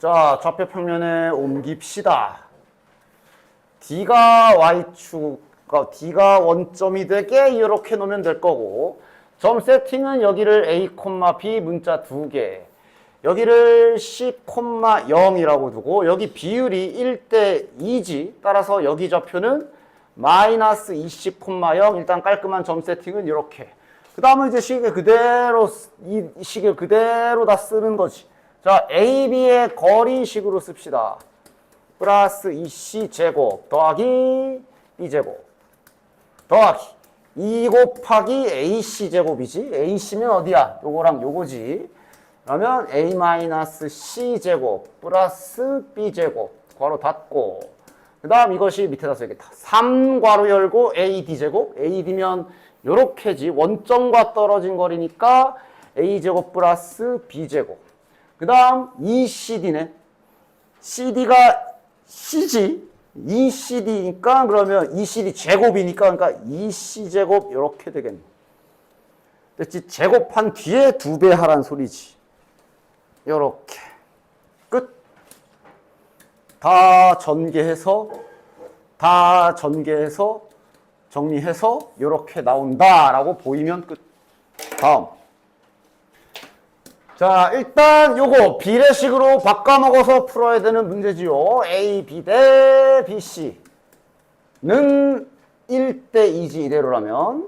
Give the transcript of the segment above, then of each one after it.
자, 좌표 평면에 옮깁시다. D가 D가 원점이 되게 이렇게 놓으면 될 거고, 점 세팅은 여기를 A, B 문자 2개, 여기를 C, 0이라고 두고, 여기 비율이 1대 2지. 따라서 여기 좌표는 마이너스 20, 0. 일단 깔끔한 점 세팅은 이렇게. 그 다음은 이제 식을 그대로, 이 식을 그대로 다 쓰는 거지. 자, AB의 거리식으로 씁시다. 플러스 2C 제곱 더하기 B제곱 더하기 2 곱하기 AC 제곱이지. AC면 어디야? 요거랑 요거지. 그러면 A-C 제곱 플러스 B 제곱 괄호 닫고, 그 다음 이것이 밑에다 써야겠다. 3 괄호 열고 AD 제곱. AD면 요렇게지. 원점과 떨어진 거리니까 A 제곱 플러스 B 제곱. 그 다음 ECD네. CD가 C지. ECD니까 그러면 ECD 제곱이니까 그러니까 EC 제곱 이렇게 되겠네. 됐지? 제곱한 뒤에 2배 하란 소리지. 요렇게. 끝. 다 전개해서 정리해서 요렇게 나온다라고 보이면 끝. 다음. 자, 일단 요거 비례식으로 바꿔먹어서 풀어야 되는 문제지요. A, B 대 BC는 1대 2지 이대로라면.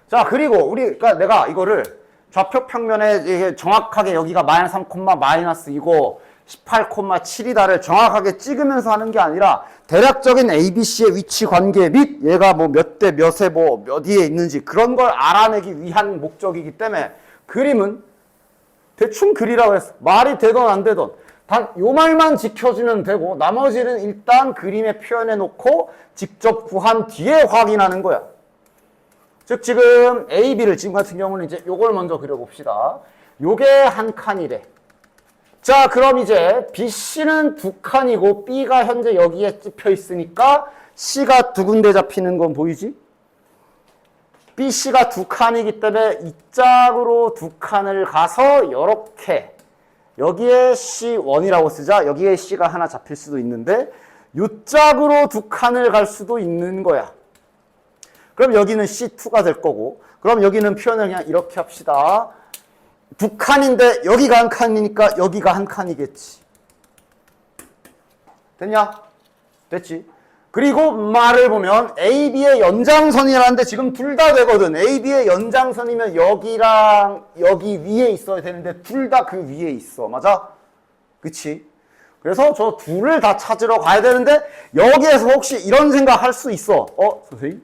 자, 그리고 그러니까 내가 이거를 좌표 평면에 정확하게 여기가 마이너스 3, 마이너스 2고 18,7이다를 정확하게 찍으면서 하는 게 아니라 대략적인 ABC의 위치 관계 및 얘가 뭐 몇 대 몇에 뭐 몇 위에 있는지 그런 걸 알아내기 위한 목적이기 때문에 그림은 대충 그리라고 했어. 말이 되던 안 되던 단 요 말만 지켜주면 되고 나머지는 일단 그림에 표현해 놓고 직접 구한 뒤에 확인하는 거야. 즉 지금 A, B를 지금 같은 경우는 이제 요걸 먼저 그려봅시다. 요게 한 칸이래. 자, 그럼 이제 BC는 2칸이고 B가 현재 여기에 찝혀 있으니까 C가 2군데 잡히는 건 보이지? BC가 2칸이기 때문에 이 짝으로 2칸을 가서 이렇게 여기에 C1이라고 쓰자. 여기에 C가 하나 잡힐 수도 있는데 이 짝으로 2칸을 갈 수도 있는 거야. 그럼 여기는 C2가 될 거고, 그럼 여기는 표현을 그냥 이렇게 합시다. 2칸인데 여기가 한 칸이니까 여기가 한 칸이겠지. 됐냐? 됐지? 그리고 말을 보면 AB의 연장선이라는데 지금 둘 다 되거든. AB의 연장선이면 여기랑 여기 위에 있어야 되는데 둘 다 그 위에 있어. 맞아? 그치? 그래서 저 둘을 다 찾으러 가야 되는데 여기에서 혹시 이런 생각 할 수 있어. 선생님?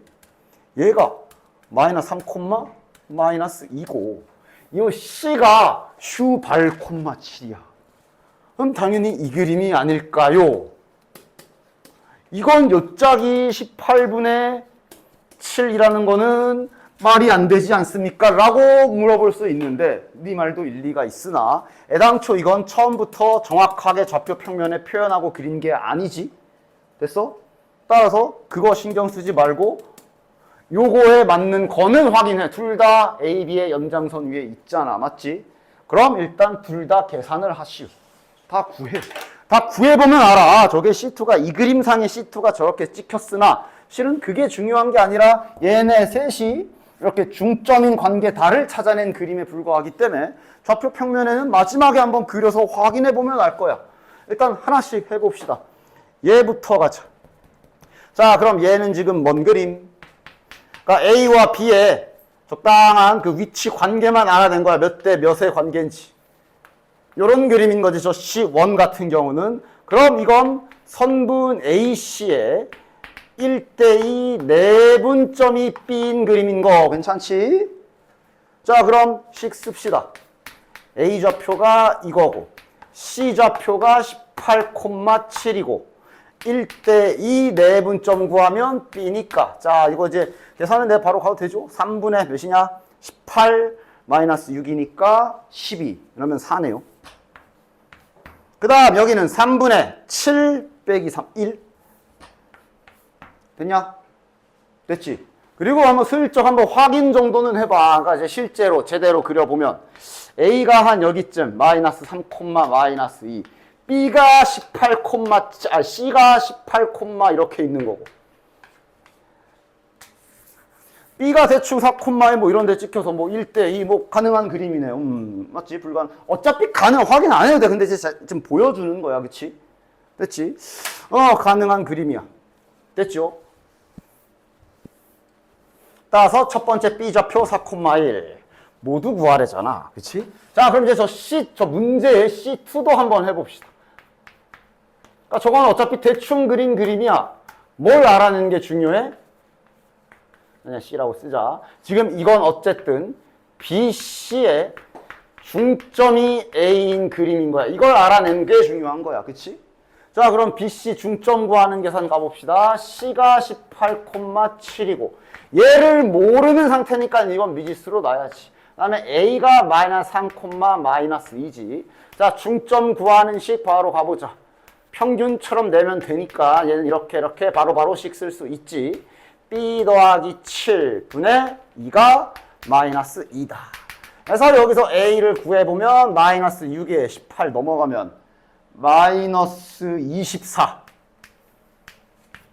얘가 마이너스 3, 마이너스 2고 이 C가 슈발, 7이야. 그럼 당연히 이 그림이 아닐까요? 이건 요 짝이 18분의 7이라는 거는 말이 안 되지 않습니까? 라고 물어볼 수 있는데 네 말도 일리가 있으나 애당초 이건 처음부터 정확하게 좌표 평면에 표현하고 그린 게 아니지. 됐어? 따라서 그거 신경 쓰지 말고 요거에 맞는 거는 확인해. 둘 다 A, B의 연장선 위에 있잖아. 맞지? 그럼 일단 둘 다 계산을 하시오. 다 구해. 다 구해보면 알아. 저게 C2가 이 그림상의 C2가 저렇게 찍혔으나 실은 그게 중요한 게 아니라 얘네 셋이 이렇게 중점인 관계다를 찾아낸 그림에 불과하기 때문에 좌표 평면에는 마지막에 한번 그려서 확인해보면 알 거야. 일단 하나씩 해봅시다. 얘부터 가자. 자, 그럼 얘는 지금 뭔 그림? 그러니까 A와 B의 적당한 그 위치 관계만 알아낸 거야. 몇 대 몇의 관계인지. 요런 그림인 거지. 저 C1 같은 경우는. 그럼 이건 선분 AC의 1대2 내분점이 B인 그림인 거 괜찮지? 자, 그럼 식 씁시다. A 좌표가 이거고 C 좌표가 18,7이고 1대2 내분점 구하면 B니까. 자, 이거 이제 계산은 내가 바로 가도 되죠? 3분의 몇이냐? 18 마이너스 6이니까 12. 그러면 4네요. 그 다음 여기는 3분의 7 빼기 3, 1. 됐냐? 됐지? 그리고 한번 슬쩍 한번 확인 정도는 해봐. 그러니까 이제 실제로 제대로 그려보면 A가 한 여기쯤 마이너스 3, 마이너스 2. B가 18, C가 18, 이렇게 있는 거고. B가 대충 4콤마에 뭐 이런 데 찍혀서 뭐 1대2 뭐 가능한 그림이네요. 맞지? 어차피 확인 안 해도 돼. 근데 이제 좀 보여주는 거야. 그치? 됐지? 가능한 그림이야. 됐죠? 따라서 첫 번째 B 좌표 4,1 모두 구하래잖아. 그치? 자, 그럼 이제 저 문제의 C2도 한번 해봅시다. 그러니까 저건 어차피 대충 그린 그림이야. 뭘 알아내는 게 중요해? 그냥 C라고 쓰자. 지금 이건 어쨌든 BC의 중점이 A인 그림인 거야. 이걸 알아내는 게 중요한 거야. 그치? 자, 그럼 BC 중점 구하는 계산 가봅시다. C가 18,7이고 얘를 모르는 상태니까 이건 미지수로 놔야지. 그 다음에 A가 마이너스 3, 마이너스 2지. 자, 중점 구하는 식 바로 가보자. 평균처럼 내면 되니까 얘는 이렇게 바로바로 식 쓸 수 있지. B 더하기 7분의 2가 마이너스 2다. 그래서 여기서 A를 구해보면 마이너스 6에 18 넘어가면 마이너스 24.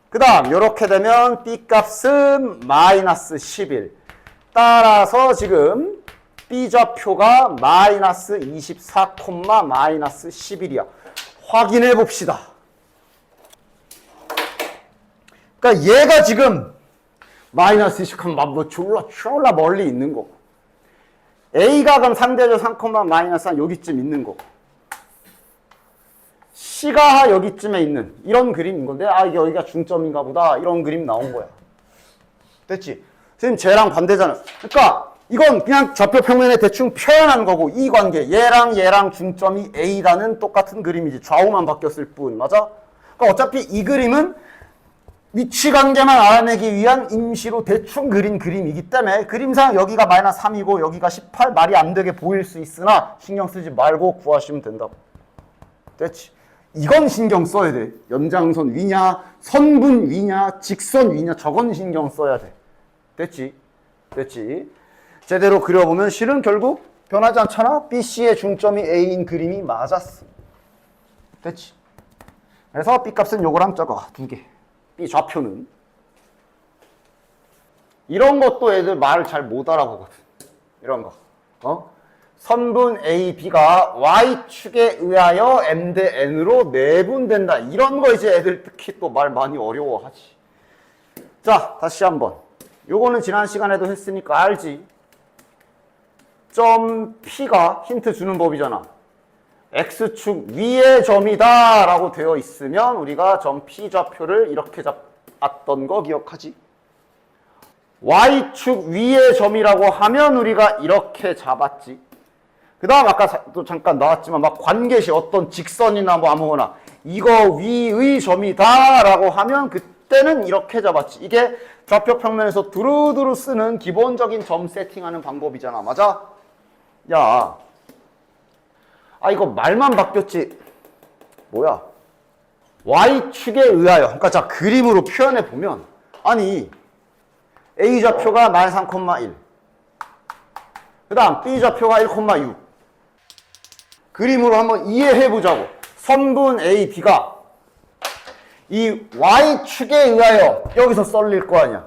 그 다음 이렇게 되면 B 값은 마이너스 11. 따라서 지금 B 좌표가 마이너스 24, 마이너스 11이야. 확인해 봅시다. 그러니까 얘가 지금 마이너스 20만 뭐 졸라 멀리 있는 거고. A가 그럼 상대적 3, 마이너스 한 여기쯤 있는 거고. C가 여기쯤에 있는 이런 그림인 건데 이게 여기가 중점인가 보다 이런 그림 나온 거야. 됐지? 지금 쟤랑 반대잖아. 그러니까 이건 그냥 좌표 평면에 대충 표현한 거고 이 관계 얘랑 중점이 A라는 똑같은 그림이지. 좌우만 바뀌었을 뿐. 맞아? 그러니까 어차피 이 그림은 위치 관계만 알아내기 위한 임시로 대충 그린 그림이기 때문에 그림상 여기가 마이너스 3이고 여기가 18 말이 안 되게 보일 수 있으나 신경 쓰지 말고 구하시면 된다고. 됐지? 이건 신경 써야 돼. 연장선 위냐, 선분 위냐, 직선 위냐 저건 신경 써야 돼. 됐지? 됐지? 제대로 그려보면 실은 결국 변하지 않잖아? BC의 중점이 A인 그림이 맞았어. 됐지? 그래서 B값은 요거랑 저거 두 개. B 좌표는 이런 것도 애들 말을 잘 못 알아보거든. 이런 거. 선분 A, B가 Y축에 의하여 M 대 N으로 내분된다. 이런 거 이제 애들 특히 또 말 많이 어려워하지. 자, 다시 한번. 요거는 지난 시간에도 했으니까 알지. 점 P가 힌트 주는 법이잖아. X축 위의 점이다 라고 되어 있으면 우리가 점 P 좌표를 이렇게 잡았던 거 기억하지? Y축 위의 점이라고 하면 우리가 이렇게 잡았지. 그 다음 아까 또 잠깐 나왔지만 막 관계시 어떤 직선이나 뭐 아무거나 이거 위의 점이다 라고 하면 그때는 이렇게 잡았지. 이게 좌표 평면에서 두루두루 쓰는 기본적인 점 세팅하는 방법이잖아. 맞아? 야, 이거 말만 바뀌었지. 뭐야? Y축에 의하여. 그러니까 자, 그림으로 표현해 보면 아니 A 좌표가 마이너스 3,1 그 다음 B 좌표가 1,6 그림으로 한번 이해해 보자고. 선분 A, B가 이 Y축에 의하여 여기서 썰릴 거 아니야.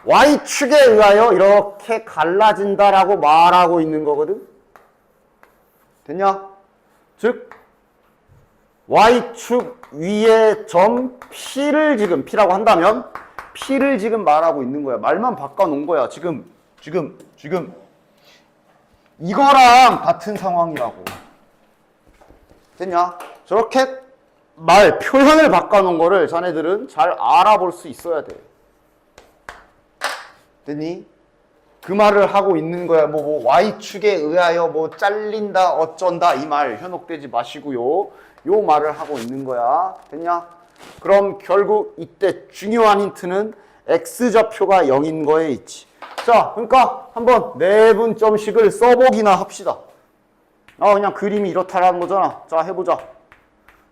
Y축에 의하여 이렇게 갈라진다라고 말하고 있는 거거든. 됐냐? 즉 Y축 위에 점 P를 지금 P라고 한다면 P를 지금 말하고 있는 거야. 말만 바꿔놓은 거야. 지금 이거랑 같은 상황이라고. 됐냐? 저렇게 표현을 바꿔놓은 거를 자네들은 잘 알아볼 수 있어야 돼. 됐니? 그 말을 하고 있는 거야. 뭐 Y축에 의하여 뭐 잘린다 어쩐다 이 말 현혹되지 마시고요. 요 말을 하고 있는 거야. 됐냐? 그럼 결국 이때 중요한 힌트는 X좌표가 0인 거에 있지. 자, 그러니까 한번 내분점식을 써보기나 합시다. 그냥 그림이 이렇다라는 거잖아. 자, 해보자.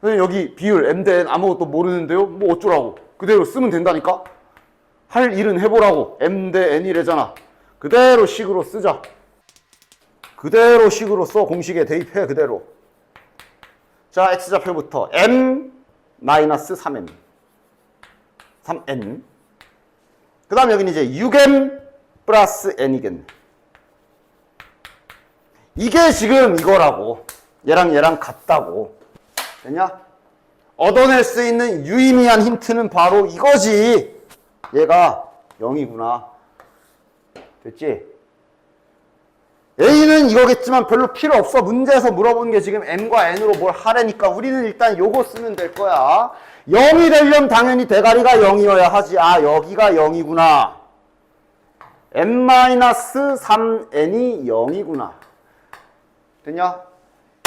선생님 여기 비율 M 대 N 아무것도 모르는데요? 뭐 어쩌라고. 그대로 쓰면 된다니까? 할 일은 해보라고. M 대 N이래잖아. 그대로 식으로 쓰자. 그대로 식으로 써. 공식에 대입해. 그대로. 자, x좌표부터 m-3n. 3n. 그 다음 여기는 이제 6m 플러스 n이겠네. 이게 지금 이거라고. 얘랑 같다고. 되냐? 얻어낼 수 있는 유의미한 힌트는 바로 이거지. 얘가 0이구나. 됐지? A는 이거겠지만 별로 필요 없어. 문제에서 물어본 게 지금 M과 N으로 뭘 하라니까 우리는 일단 요거 쓰면 될 거야. 0이 되려면 당연히 대가리가 0이어야 하지. 아, 여기가 0이구나. M-3n이 0이구나. 됐냐?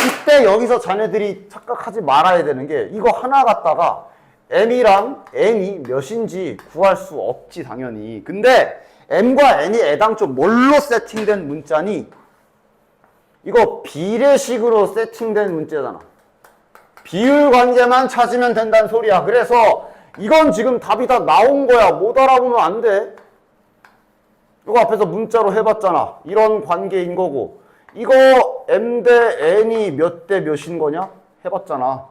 이때 여기서 자네들이 착각하지 말아야 되는 게 이거 하나 갖다가 M이랑 N이 몇인지 구할 수 없지 당연히. 근데 M과 N이 애당초 뭘로 세팅된 문자니? 이거 비례식으로 세팅된 문자잖아. 비율 관계만 찾으면 된다는 소리야. 그래서 이건 지금 답이 다 나온 거야. 못 알아보면 안 돼. 이거 앞에서 문자로 해봤잖아. 이런 관계인 거고. 이거 M 대 N이 몇 대 몇인 거냐? 해봤잖아.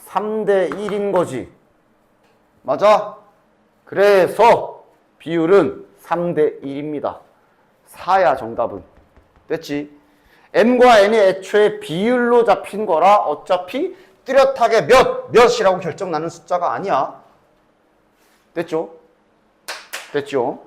3대 1인 거지. 맞아? 그래서 비율은 3대 1입니다. 4야 정답은. 됐지? M과 N이 애초에 비율로 잡힌 거라 어차피 뚜렷하게 몇이라고 결정나는 숫자가 아니야. 됐죠? 됐죠?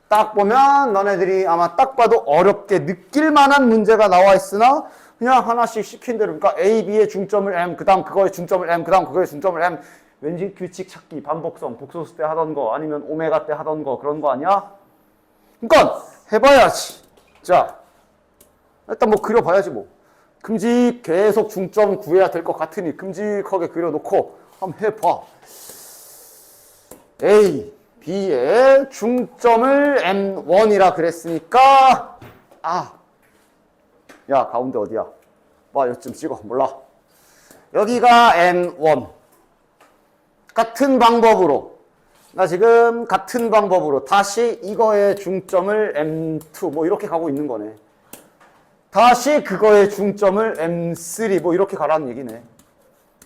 딱 보면 너네들이 아마 딱 봐도 어렵게 느낄 만한 문제가 나와 있으나 그냥 하나씩 시킨 대로. 그러니까 A, B의 중점을 M, 그 다음 그거의 중점을 M, 그 다음 그거의 중점을 M. 왠지 규칙 찾기, 반복성, 복소수 때 하던 거 아니면 오메가 때 하던 거 그런 거 아니야? 그러니까 해봐야지. 자, 일단 뭐 그려봐야지 뭐. 큼직 계속 중점 구해야 될 것 같으니 큼직하게 그려놓고 한번 해봐. A, B의 중점을 M1이라 그랬으니까 야 가운데 어디야? 봐 여기쯤 찍어. 몰라. 여기가 M1. 같은 방법으로 나 지금 같은 방법으로 다시 이거의 중점을 M2 뭐 이렇게 가고 있는 거네. 다시 그거의 중점을 M3 뭐 이렇게 가라는 얘기네.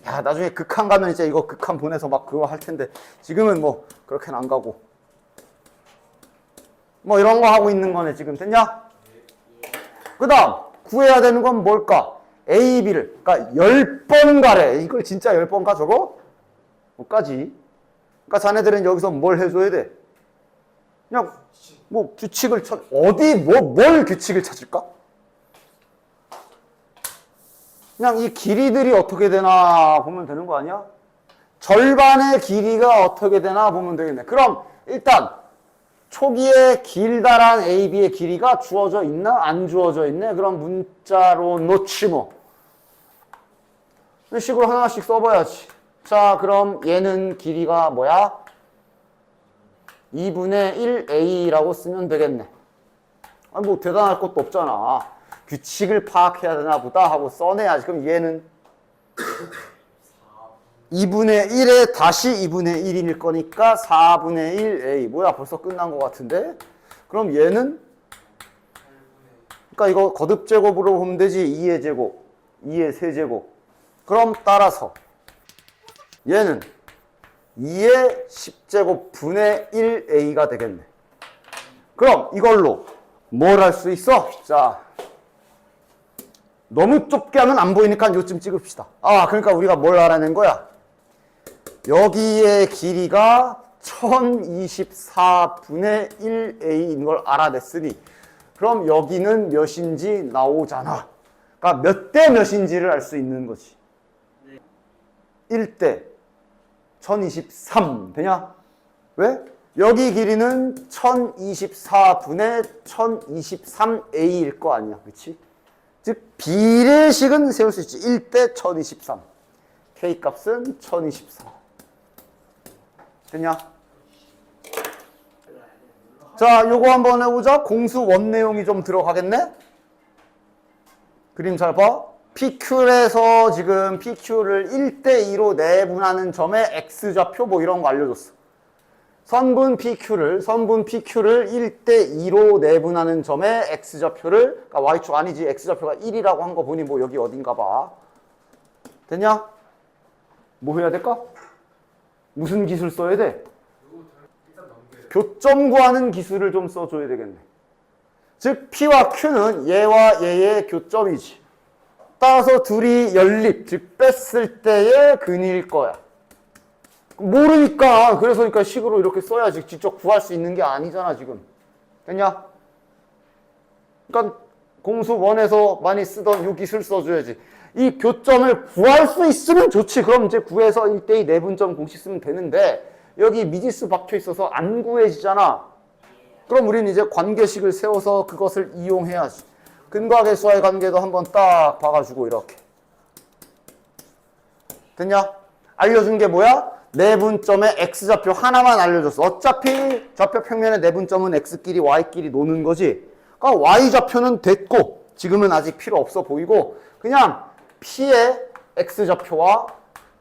야 나중에 극한 가면 이제 이거 극한 보내서 막 그거 할 텐데 지금은 뭐 그렇게는 안 가고 뭐 이런 거 하고 있는 거네 지금. 됐냐? 그 다음 구해야 되는 건 뭘까? A, B를 그러니까 10번 가래. 이걸 진짜 10번 가 저거? 못 가지. 그러니까 자네들은 여기서 뭘 해줘야 돼? 그냥 뭐 규칙을 어디 뭘 규칙을 찾을까? 그냥 이 길이들이 어떻게 되나 보면 되는 거 아니야? 절반의 길이가 어떻게 되나 보면 되겠네. 그럼 일단 초기에 길다란 A, B의 길이가 주어져 있나? 안 주어져 있네? 그럼 문자로 놓지 뭐. 이런 식으로 하나씩 써봐야지. 자, 그럼 얘는 길이가 뭐야? 2분의 1A라고 쓰면 되겠네. 아니 뭐 대단할 것도 없잖아. 규칙을 파악해야 되나 보다 하고 써내야지. 그럼 얘는 2분의 1에 다시 2분의 1일 거니까 4분의 1A. 뭐야 벌써 끝난 것 같은데? 그럼 얘는 그러니까 이거 거듭제곱으로 보면 되지. 2의 제곱, 2의 세제곱. 그럼 따라서 얘는 2의 10제곱 분의 1A가 되겠네. 그럼 이걸로 뭘 할 수 있어? 자, 너무 좁게 하면 안 보이니까 요쯤 찍읍시다. 그러니까 우리가 뭘 알아낸 거야? 여기의 길이가 1024분의 1A인 걸 알아냈으니 그럼 여기는 몇인지 나오잖아. 그러니까 몇 대 몇인지를 알 수 있는 거지. 1대 1023 되냐? 왜? 여기 길이는 1024분의 1023A일 거 아니야. 그치? 즉 비례식은 세울 수 있지. 1대 1023. K값은 1024. 됐냐? 자, 요거 한번 해보자. 공수 원 내용이 좀 들어가겠네? 그림 잘 봐. PQ에서 지금 PQ를 1대2로 내분하는 점의 X좌표 뭐 이런 거 알려줬어. 선분 PQ를 1대2로 내분하는 점의 X좌표를, 그러니까 Y축 아니지. X좌표가 1이라고 한 거 보니 뭐 여기 어딘가 봐. 됐냐? 뭐 해야 될까? 무슨 기술 써야 돼? 교점 구하는 기술을 좀 써줘야 되겠네. 즉 P와 Q는 얘와 얘의 교점이지. 따라서 둘이 연립, 즉 뺐을 때의 근일 거야. 모르니까 그래서 식으로 이렇게 써야지. 직접 구할 수 있는 게 아니잖아 지금. 됐냐? 그러니까 공수 원에서 많이 쓰던 이 기술 써줘야지. 이 교점을 구할 수 있으면 좋지. 그럼 이제 구해서 1대2 내분점 공식 쓰면 되는데 여기 미지수 박혀 있어서 안 구해지잖아. 그럼 우리는 이제 관계식을 세워서 그것을 이용해야지. 근과 계수와의 관계도 한번 딱 봐가지고 이렇게. 됐냐? 알려준 게 뭐야? 내분점의 x좌표 하나만 알려줬어. 어차피 좌표 평면의 내분점은 x끼리 y끼리 노는 거지. 그러니까 y좌표는 됐고 지금은 아직 필요 없어 보이고 그냥 p의 x좌표와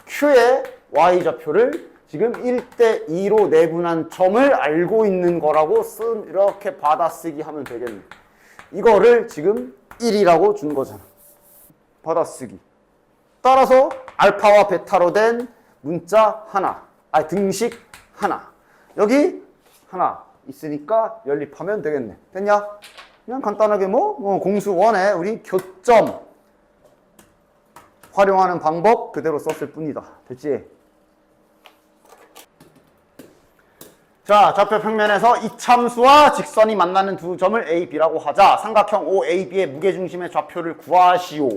q의 y좌표를 지금 1대2로 내분한 점을 알고 있는 거라고 이렇게 받아쓰기 하면 되겠네. 이거를 지금 1이라고 준 거잖아. 받아쓰기. 따라서 알파와 베타로 된 문자 하나, 등식 하나. 여기 하나 있으니까 연립하면 되겠네. 됐냐? 그냥 간단하게 공수 원에 우리 교점 활용하는 방법 그대로 썼을 뿐이다. 됐지? 자, 좌표 평면에서 이참수와 직선이 만나는 두 점을 A, B라고 하자. 삼각형 OAB의 무게중심의 좌표를 구하시오.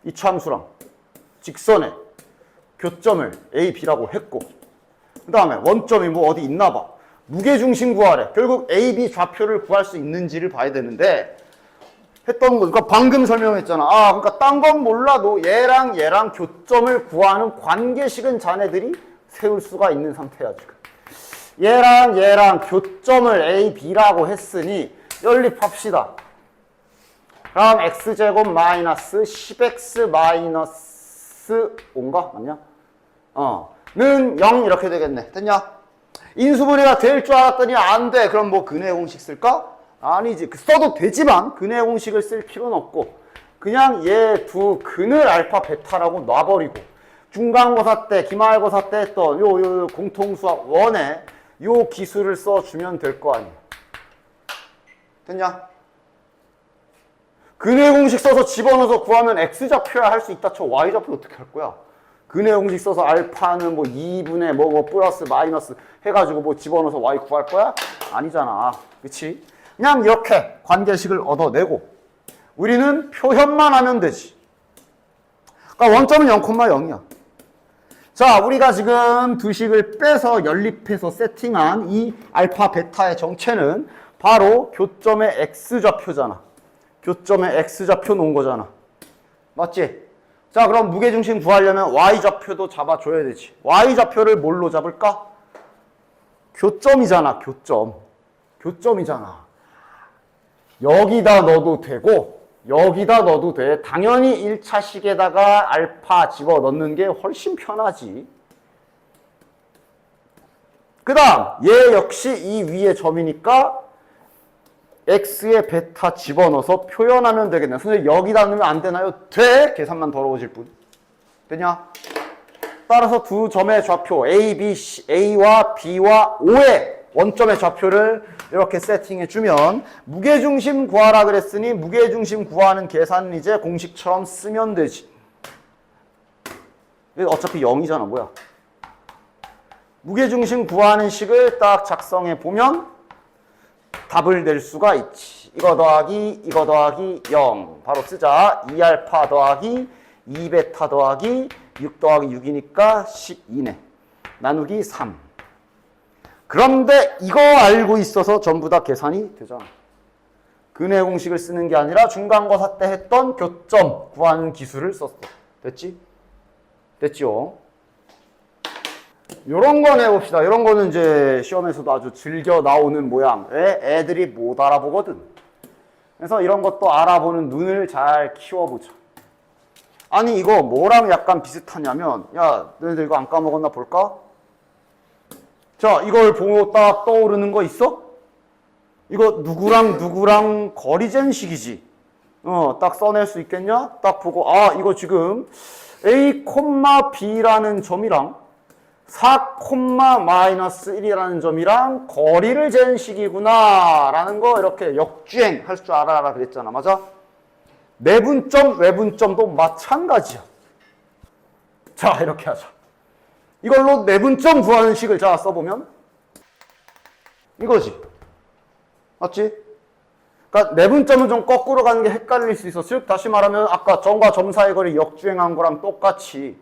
이참수랑 직선의 교점을 A, B라고 했고 그 다음에 원점이 뭐 어디 있나 봐. 무게중심 구하래. 결국 A, B 좌표를 구할 수 있는지를 봐야 되는데 했던 거, 그러니까 방금 설명했잖아. 그러니까 딴 건 몰라도 얘랑 교점을 구하는 관계식은 자네들이 세울 수가 있는 상태야, 지금. 얘랑 교점을 A, B라고 했으니 연립합시다. 그럼 x제곱 마이너스 10x 마이너스 5인가? 맞냐? 는 0 이렇게 되겠네. 됐냐? 인수분해가 될 줄 알았더니 안 돼. 그럼 뭐 근해 공식 쓸까? 아니지. 써도 되지만 근해 공식을 쓸 필요는 없고 그냥 얘 두 근을 알파 베타라고 놔버리고 중간고사 때 기말고사 때 했던 요 공통수학 원에 요 기술을 써주면 될 거 아니야. 됐냐? 근해 공식 써서 집어넣어서 구하면 x좌표야 할 수 있다 쳐. y좌표 어떻게 할 거야? 근해 공식 써서 알파는 뭐 2분의 뭐 플러스 마이너스 해가지고 뭐 집어넣어서 y 구할 거야? 아니잖아. 그치? 그냥 이렇게 관계식을 얻어내고 우리는 표현만 하면 되지. 그러니까 원점은 0,0이야. 자, 우리가 지금 두 식을 빼서 연립해서 세팅한 이 알파 베타의 정체는 바로 교점의 x좌표잖아. 교점의 x좌표 놓은 거잖아. 맞지? 자, 그럼 무게중심 구하려면 y좌표도 잡아줘야 되지. y좌표를 뭘로 잡을까? 교점이잖아, 교점. 교점이잖아. 여기다 넣어도 되고 여기다 넣어도 돼. 당연히 1차식에다가 알파 집어넣는 게 훨씬 편하지. 그 다음 얘 역시 이 위에 점이니까 x에 베타 집어넣어서 표현하면 되겠네. 선생님 여기다 넣으면 안 되나요? 돼! 계산만 더러워질 뿐. 되냐? 따라서 두 점의 좌표 A, B, C, A와 B와 O의 원점의 좌표를 이렇게 세팅해주면 무게중심 구하라 그랬으니 무게중심 구하는 계산은 이제 공식처럼 쓰면 되지. 어차피 0이잖아. 뭐야. 무게중심 구하는 식을 딱 작성해 보면 답을 낼 수가 있지. 이거 더하기 0 바로 쓰자. 2알파 더하기 2베타 더하기 6 더하기 6이니까 12네. 나누기 3. 그런데 이거 알고 있어서 전부 다 계산이 되잖아. 근해 공식을 쓰는 게 아니라 중간고사 때 했던 교점 구하는 기술을 썼어. 됐지? 됐죠? 요런 거 내봅시다. 요런 거는 이제 시험에서도 아주 즐겨 나오는 모양. 왜? 애들이 못 알아보거든. 그래서 이런 것도 알아보는 눈을 잘 키워보자. 아니 이거 뭐랑 약간 비슷하냐면 야 너희들 이거 안 까먹었나 볼까? 자 이걸 보고 딱 떠오르는 거 있어? 이거 누구랑 거리 잰 식이지. 딱 써낼 수 있겠냐? 딱 보고, 아, 이거 지금 A, B라는 점이랑 4, 마이너스 1이라는 점이랑 거리를 잰 식이구나 라는 거 이렇게 역주행 할 줄 알아라 그랬잖아. 맞아? 내분점, 외분점도 마찬가지야. 자, 이렇게 하자. 이걸로 내분점 구하는 식을 자 써보면 이거지. 맞지? 그러니까 내분점은 좀 거꾸로 가는 게 헷갈릴 수 있어. 즉 다시 말하면 아까 점과 점 사이 거리 역주행한 거랑 똑같이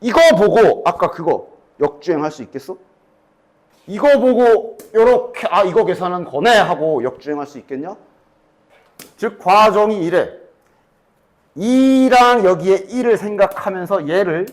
이거 보고 아까 그거 역주행할 수 있겠어? 이거 보고 요렇게 아 이거 계산한 거네 하고 역주행할 수 있겠냐? 즉 과정이 이래. 2랑 여기에 1을 생각하면서 얘를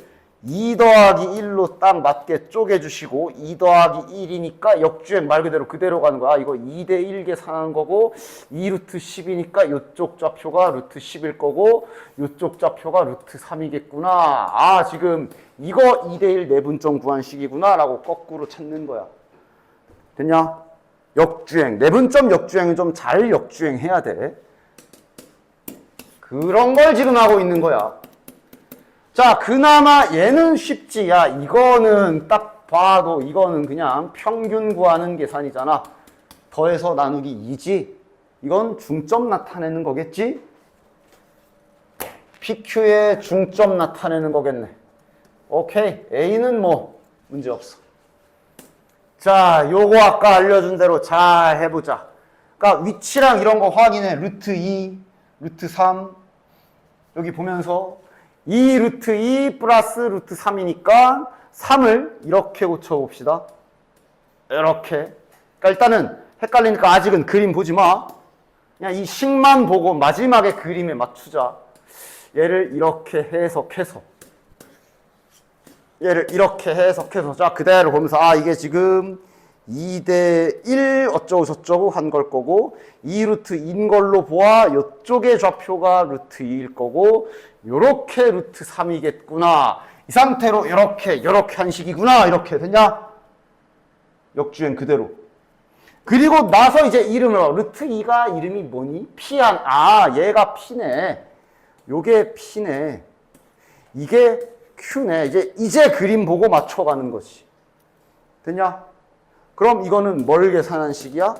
2 더하기 1로 딱 맞게 쪼개주시고 2 더하기 1이니까 역주행 말 그대로 가는 거야. 아, 이거 2대 1 계산하는 거고 2 루트 10이니까 이쪽 좌표가 루트 10일 거고 이쪽 좌표가 루트 3이겠구나. 아 지금 이거 2대 1 내분점 구한 식이구나 라고 거꾸로 찾는 거야. 됐냐? 역주행. 내분점 역주행은 좀 잘 역주행해야 돼. 그런 걸 지금 하고 있는 거야. 자, 그나마 얘는 쉽지. 야, 이거는 딱 봐도 이거는 그냥 평균 구하는 계산이잖아. 더해서 나누기 2지. 이건 중점 나타내는 거겠지? PQ의 중점 나타내는 거겠네. 오케이. A는 뭐 문제 없어. 자, 요거 아까 알려준 대로 잘 해보자. 그러니까 위치랑 이런 거 확인해. 루트 2, 루트 3 여기 보면서 2 루트 2 플러스 루트 3이니까 3을 이렇게 고쳐봅시다. 이렇게. 그러니까 일단은 헷갈리니까 아직은 그림 보지 마. 그냥 이 식만 보고 마지막에 그림에 맞추자. 얘를 이렇게 해석해서 얘를 이렇게 해석해서 자 그대로 보면서 아 이게 지금 2대 1 어쩌고 저쩌고 한 걸 거고 2루트인 걸로 보아 이쪽의 좌표가 루트 2일 거고 요렇게 루트 3이겠구나. 이 상태로 요렇게 한 식이구나. 이렇게 됐냐? 역주행 그대로. 그리고 나서 이제 이름을 루트 2가 이름이 뭐니? P한 아 얘가 P네. 요게 P네. 이게 Q네. 이제 그림 보고 맞춰가는 거지. 됐냐? 그럼 이거는 뭘 계산한 식이야?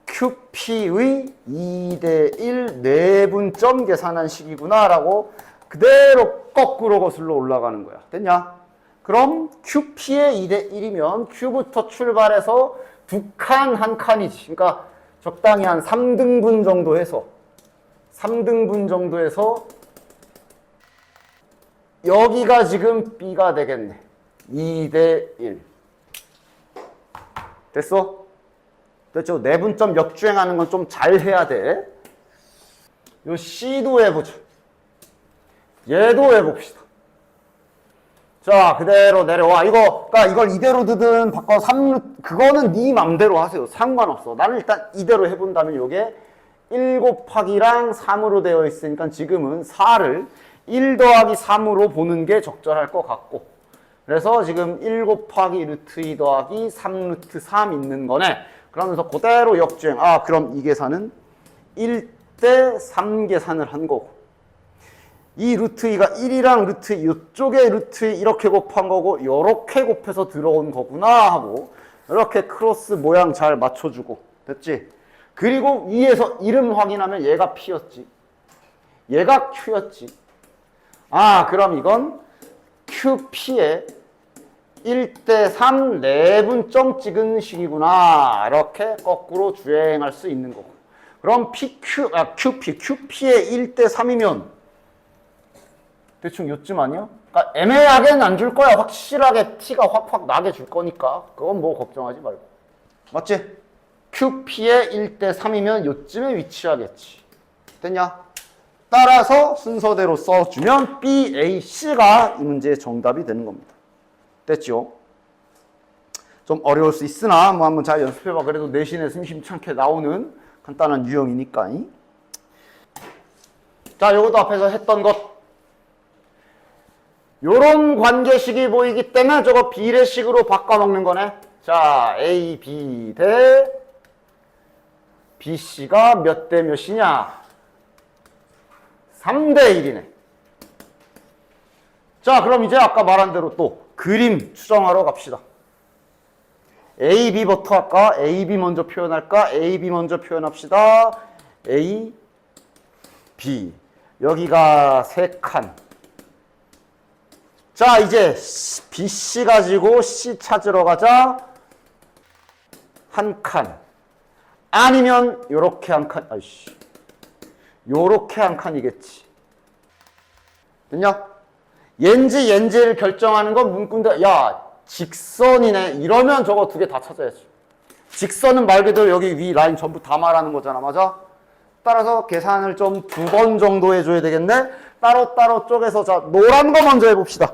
QP의 2대 1 내분점 계산한 식이구나 라고 그대로 거꾸로 거슬러 올라가는 거야. 됐냐? 그럼 QP의 2대 1이면 Q부터 출발해서 두 칸 한 칸이지. 그러니까 적당히 한 3등분 정도 해서 3등분 정도 해서 여기가 지금 B가 되겠네. 2대 1. 됐어? 됐죠? 내분점 역주행하는 건 좀 잘 해야 돼. 요 C도 해보죠. 얘도 해봅시다. 자, 그대로 내려와. 그러니까 이걸 이대로 두든 바꿔 3, 그거는 네 맘대로 하세요. 상관없어. 나는 일단 이대로 해본다면 요게 1 곱하기랑 3으로 되어 있으니까 지금은 4를 1 더하기 3으로 보는 게 적절할 것 같고. 그래서 지금 1 곱하기 루트 2 더하기 3 루트 3 있는 거네. 그러면서 그대로 역주행. 아, 그럼 이 계산은 1대 3 계산을 한 거고. 이 루트 2가 1이랑 루트 2, 이쪽에 루트 2 이렇게 곱한 거고, 요렇게 곱해서 들어온 거구나 하고, 이렇게 크로스 모양 잘 맞춰주고. 됐지? 그리고 위에서 이름 확인하면 얘가 P였지. 얘가 Q였지. 아, 그럼 이건 QP의 1대 3 내분점 찍은 식이구나. 이렇게 거꾸로 주행할 수 있는 거고. 그럼 QP의 1대 3이면 대충 요쯤 아니야? 그러니까 애매하게는 안 줄 거야. 확실하게 T가 확 나게 줄 거니까. 그건 뭐 걱정하지 말고. 맞지? QP의 1대 3이면 요쯤에 위치하겠지. 됐냐? 따라서 순서대로 써주면 B, A, C가 이 문제의 정답이 되는 겁니다. 됐죠? 좀 어려울 수 있으나 뭐 한번 잘 연습해봐. 그래도 내신에 심심찮게 나오는 간단한 유형이니까. 자, 요것도 앞에서 했던 것. 요런 관계식이 보이기 때문에 저거 비례식으로 바꿔먹는 거네. 자, A, B 대 BC가 몇 대 몇이냐? 3대 1이네. 자, 그럼 이제 아까 말한 대로 또 그림 추정하러 갑시다. A, B부터 할까? A, B 먼저 표현할까? A, B 먼저 표현합시다. A, B. 여기가 3칸. 자, 이제 BC 가지고 C 찾으러 가자. 한 칸. 아니면 요렇게 한 칸. 아이씨. 요렇게 한 칸이겠지. 됐냐? 옌지를 결정하는 건 문구인데, 야, 직선이네. 이러면 저거 2개 다 찾아야지. 직선은 말 그대로 여기 위 라인 전부 다 말하는 거잖아. 맞아? 따라서 계산을 좀 2번 정도 해줘야 되겠네. 따로따로 쪼개서, 자, 노란 거 먼저 해봅시다.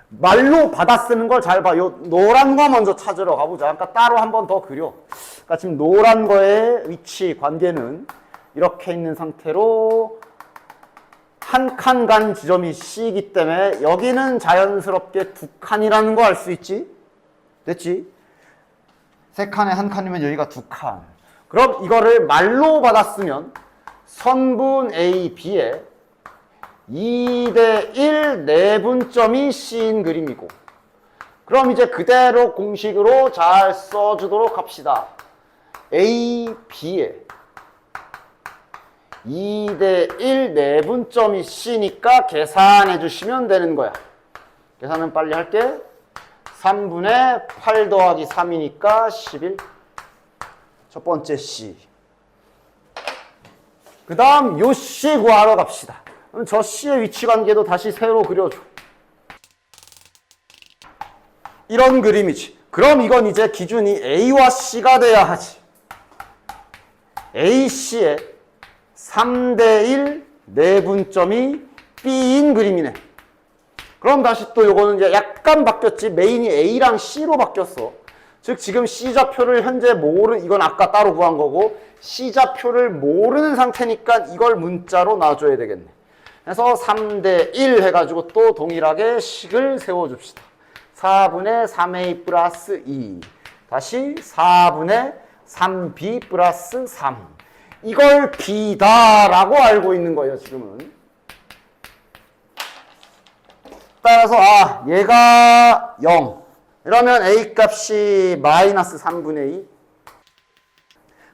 말로 받아 쓰는 걸 잘 봐. 요 노란 거 먼저 찾으러 가보자. 그러니까 따로 한 번 더 그려. 그러니까 지금 노란 거의 위치 관계는 이렇게 있는 상태로 한 칸 간 지점이 C이기 때문에 여기는 자연스럽게 2칸이라는 거 알 수 있지? 됐지? 3칸에 한 칸이면 여기가 2칸. 그럼 이거를 말로 받았으면 선분 A, B에 2대 1 내분점이 C인 그림이고, 그럼 이제 그대로 공식으로 잘 써주도록 합시다. A, B에 2대 1 내분점이 C니까 계산해 주시면 되는 거야. 계산은 빨리 할게. 3분의 8 더하기 3이니까 11. 첫 번째 C. 그 다음 요 C 구하러 갑시다. 그럼 저 C의 위치 관계도 다시 새로 그려줘. 이런 그림이지. 그럼 이건 이제 기준이 A와 C가 돼야 하지. AC의 3대 1 내분점이 B인 그림이네. 그럼 다시 또 요거는 이제 약간 바뀌었지. 메인이 A랑 C로 바뀌었어. 즉 지금 C좌표를 현재 이건 아까 따로 구한 거고, C좌표를 모르는 상태니까 이걸 문자로 놔줘야 되겠네. 그래서 3대 1 해가지고 또 동일하게 식을 세워줍시다. 4분의 3A 플러스 2. 다시 4분의 3B 플러스 3. 이걸 B다라고 알고 있는 거예요, 지금은. 따라서, 얘가 0. 이러면 A 값이 마이너스 3분의 2.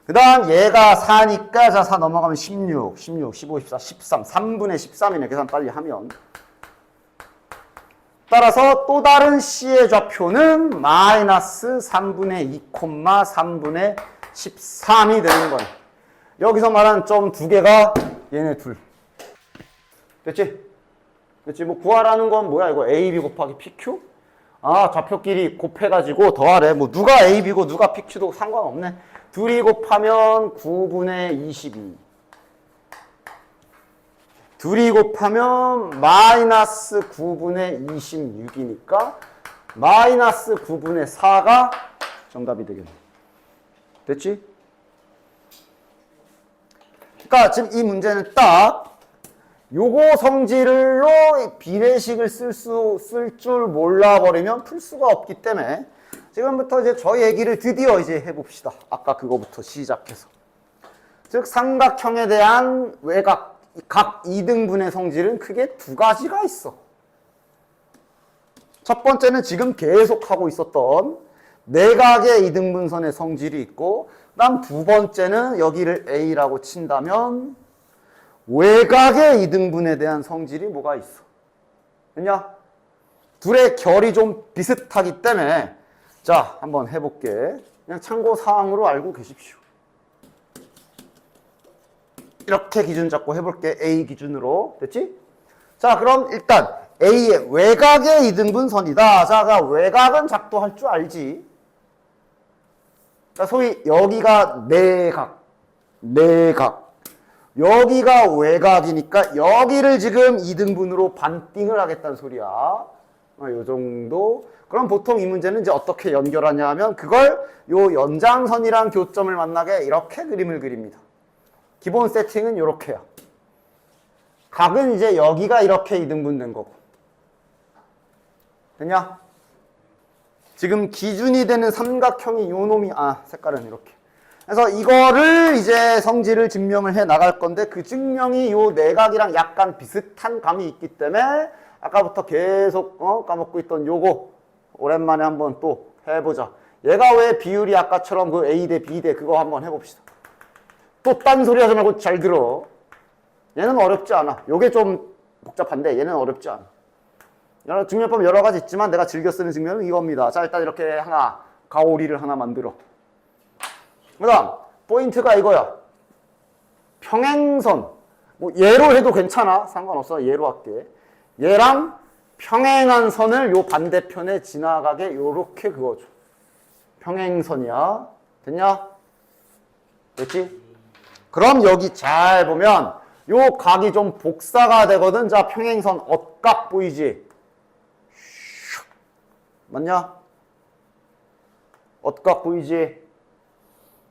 그 다음 얘가 4니까, 자, 4 넘어가면 16, 15, 14, 13, 3분의 13이네. 계산 빨리 하면. 따라서 또 다른 C의 좌표는 마이너스 3분의 2, 3분의 13이 되는 거네. 여기서 말하는 점 2개가 얘네 둘. 됐지? 됐지? 뭐 구하라는 건 뭐야? 이거 AB 곱하기 PQ? 좌표끼리 곱해가지고 더하래. 뭐 누가 AB고 누가 PQ도 상관없네. 둘이 곱하면 9분의 22. 둘이 곱하면 마이너스 9분의 26이니까 마이너스 9분의 4가 정답이 되겠네. 됐지? 그러니까 지금 이 문제는 딱 요거 성질로 비례식을 쓸 줄 몰라버리면 풀 수가 없기 때문에 지금부터 이제 저 얘기를 드디어 이제 해봅시다. 아까 그거부터 시작해서. 즉 삼각형에 대한 외곽, 각 2등분의 성질은 크게 2가지가 있어. 첫 번째는 지금 계속 하고 있었던 내각의 2등분선의 성질이 있고, 그다음 두 번째는 여기를 A라고 친다면 외곽의 2등분에 대한 성질이 뭐가 있어? 됐냐? 둘의 결이 좀 비슷하기 때문에 자, 한번 해볼게. 그냥 참고사항으로 알고 계십시오. 이렇게 기준 잡고 해볼게. A 기준으로. 됐지? 자, 그럼 일단 A의 외곽의 2등분선이다. 자, 외곽은 작도할 줄 알지? 자, 소위 여기가 내각. 여기가 외곽이니까 여기를 지금 2등분으로 반띵을 하겠다는 소리야. 요 정도. 그럼 보통 이 문제는 이제 어떻게 연결하냐 하면 그걸 요 연장선이랑 교점을 만나게 이렇게 그림을 그립니다. 기본 세팅은 요렇게야. 각은 이제 여기가 이렇게 2등분 된 거고. 됐냐? 지금 기준이 되는 삼각형이 요 놈이, 색깔은 이렇게. 그래서 이거를 이제 성질을 증명을 해 나갈 건데 그 증명이 요 내각이랑 약간 비슷한 감이 있기 때문에 아까부터 계속 까먹고 있던 요거 오랜만에 한번 또 해보자. 얘가 왜 비율이 아까처럼 그 A 대 B 대 그거 한번 해봅시다. 또 딴소리 하지 말고 잘 들어. 얘는 어렵지 않아. 요게 좀 복잡한데 얘는 어렵지 않아. 증명법 여러 가지 있지만 내가 즐겨 쓰는 증명은 이겁니다. 자, 일단 이렇게 하나 가오리를 하나 만들어. 그 다음 포인트가 이거야. 평행선. 뭐 얘로 해도 괜찮아. 상관없어. 얘로 할게. 얘랑 평행한 선을 요 반대편에 지나가게 요렇게 그어줘. 평행선이야. 됐냐? 됐지? 그럼 여기 잘 보면 요 각이 좀 복사가 되거든. 자, 평행선 엇각 보이지? 맞냐? 엇각 보이지?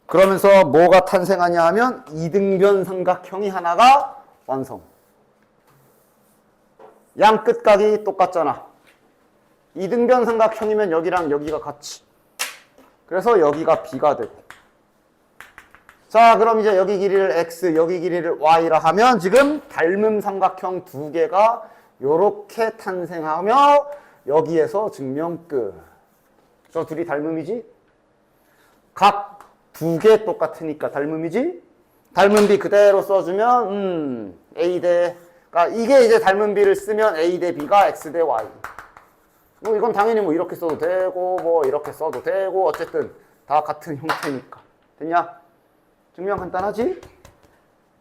그러면서 뭐가 탄생하냐 하면 이등변 삼각형이 하나가 완성. 양 끝각이 똑같잖아. 이등변 삼각형이면 여기랑 여기가 같이. 그래서 여기가 B가 되고. 자, 그럼 이제 여기 길이를 X, 여기 길이를 Y라 하면 지금 닮은 삼각형 두 개가 요렇게 탄생하며 여기에서 증명 끝. 저 둘이 닮음이지? 각 두 개 똑같으니까 닮음이지? 닮은 B 그대로 써주면 A 대 이게 이제 닮은 B를 쓰면 A 대 B가 X 대 Y. 뭐 이건 당연히 뭐 이렇게 써도 되고 뭐 이렇게 써도 되고 어쨌든 다 같은 형태니까. 됐냐? 증명 간단하지?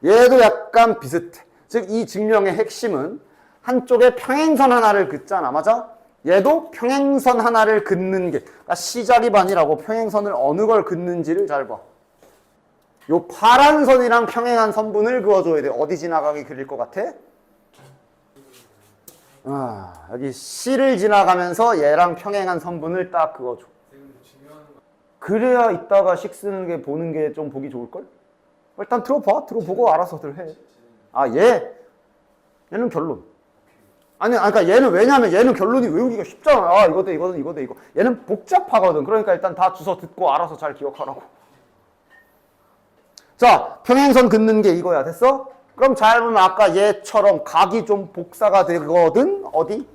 얘도 약간 비슷해. 즉 이 증명의 핵심은 한쪽에 평행선 하나를 긋잖아. 맞아? 얘도 평행선 하나를 긋는 게 그러니까 시작이 반이라고 평행선을 어느 걸 긋는지를 잘 봐. 요 파란 선이랑 평행한 선분을 그어줘야 돼. 어디 지나가게 그릴 것 같아? 여기 C를 지나가면서 얘랑 평행한 선분을 딱 그어줘. 그래야 이따가 식 쓰는 게 보는 게 좀 보기 좋을걸? 일단 들어봐. 들어보고 알아서들 해. 얘는 결론. 아니, 그러니까 얘는 왜냐면 얘는 결론이 외우기가 쉽잖아. 이거 돼, 이거 돼, 이거 돼, 이거. 얘는 복잡하거든. 그러니까 일단 다 주워 듣고 알아서 잘 기억하라고. 자, 평행선 긋는 게 이거야. 됐어? 그럼 잘 보면 아까 얘처럼 각이 좀 복사가 되거든? 어디?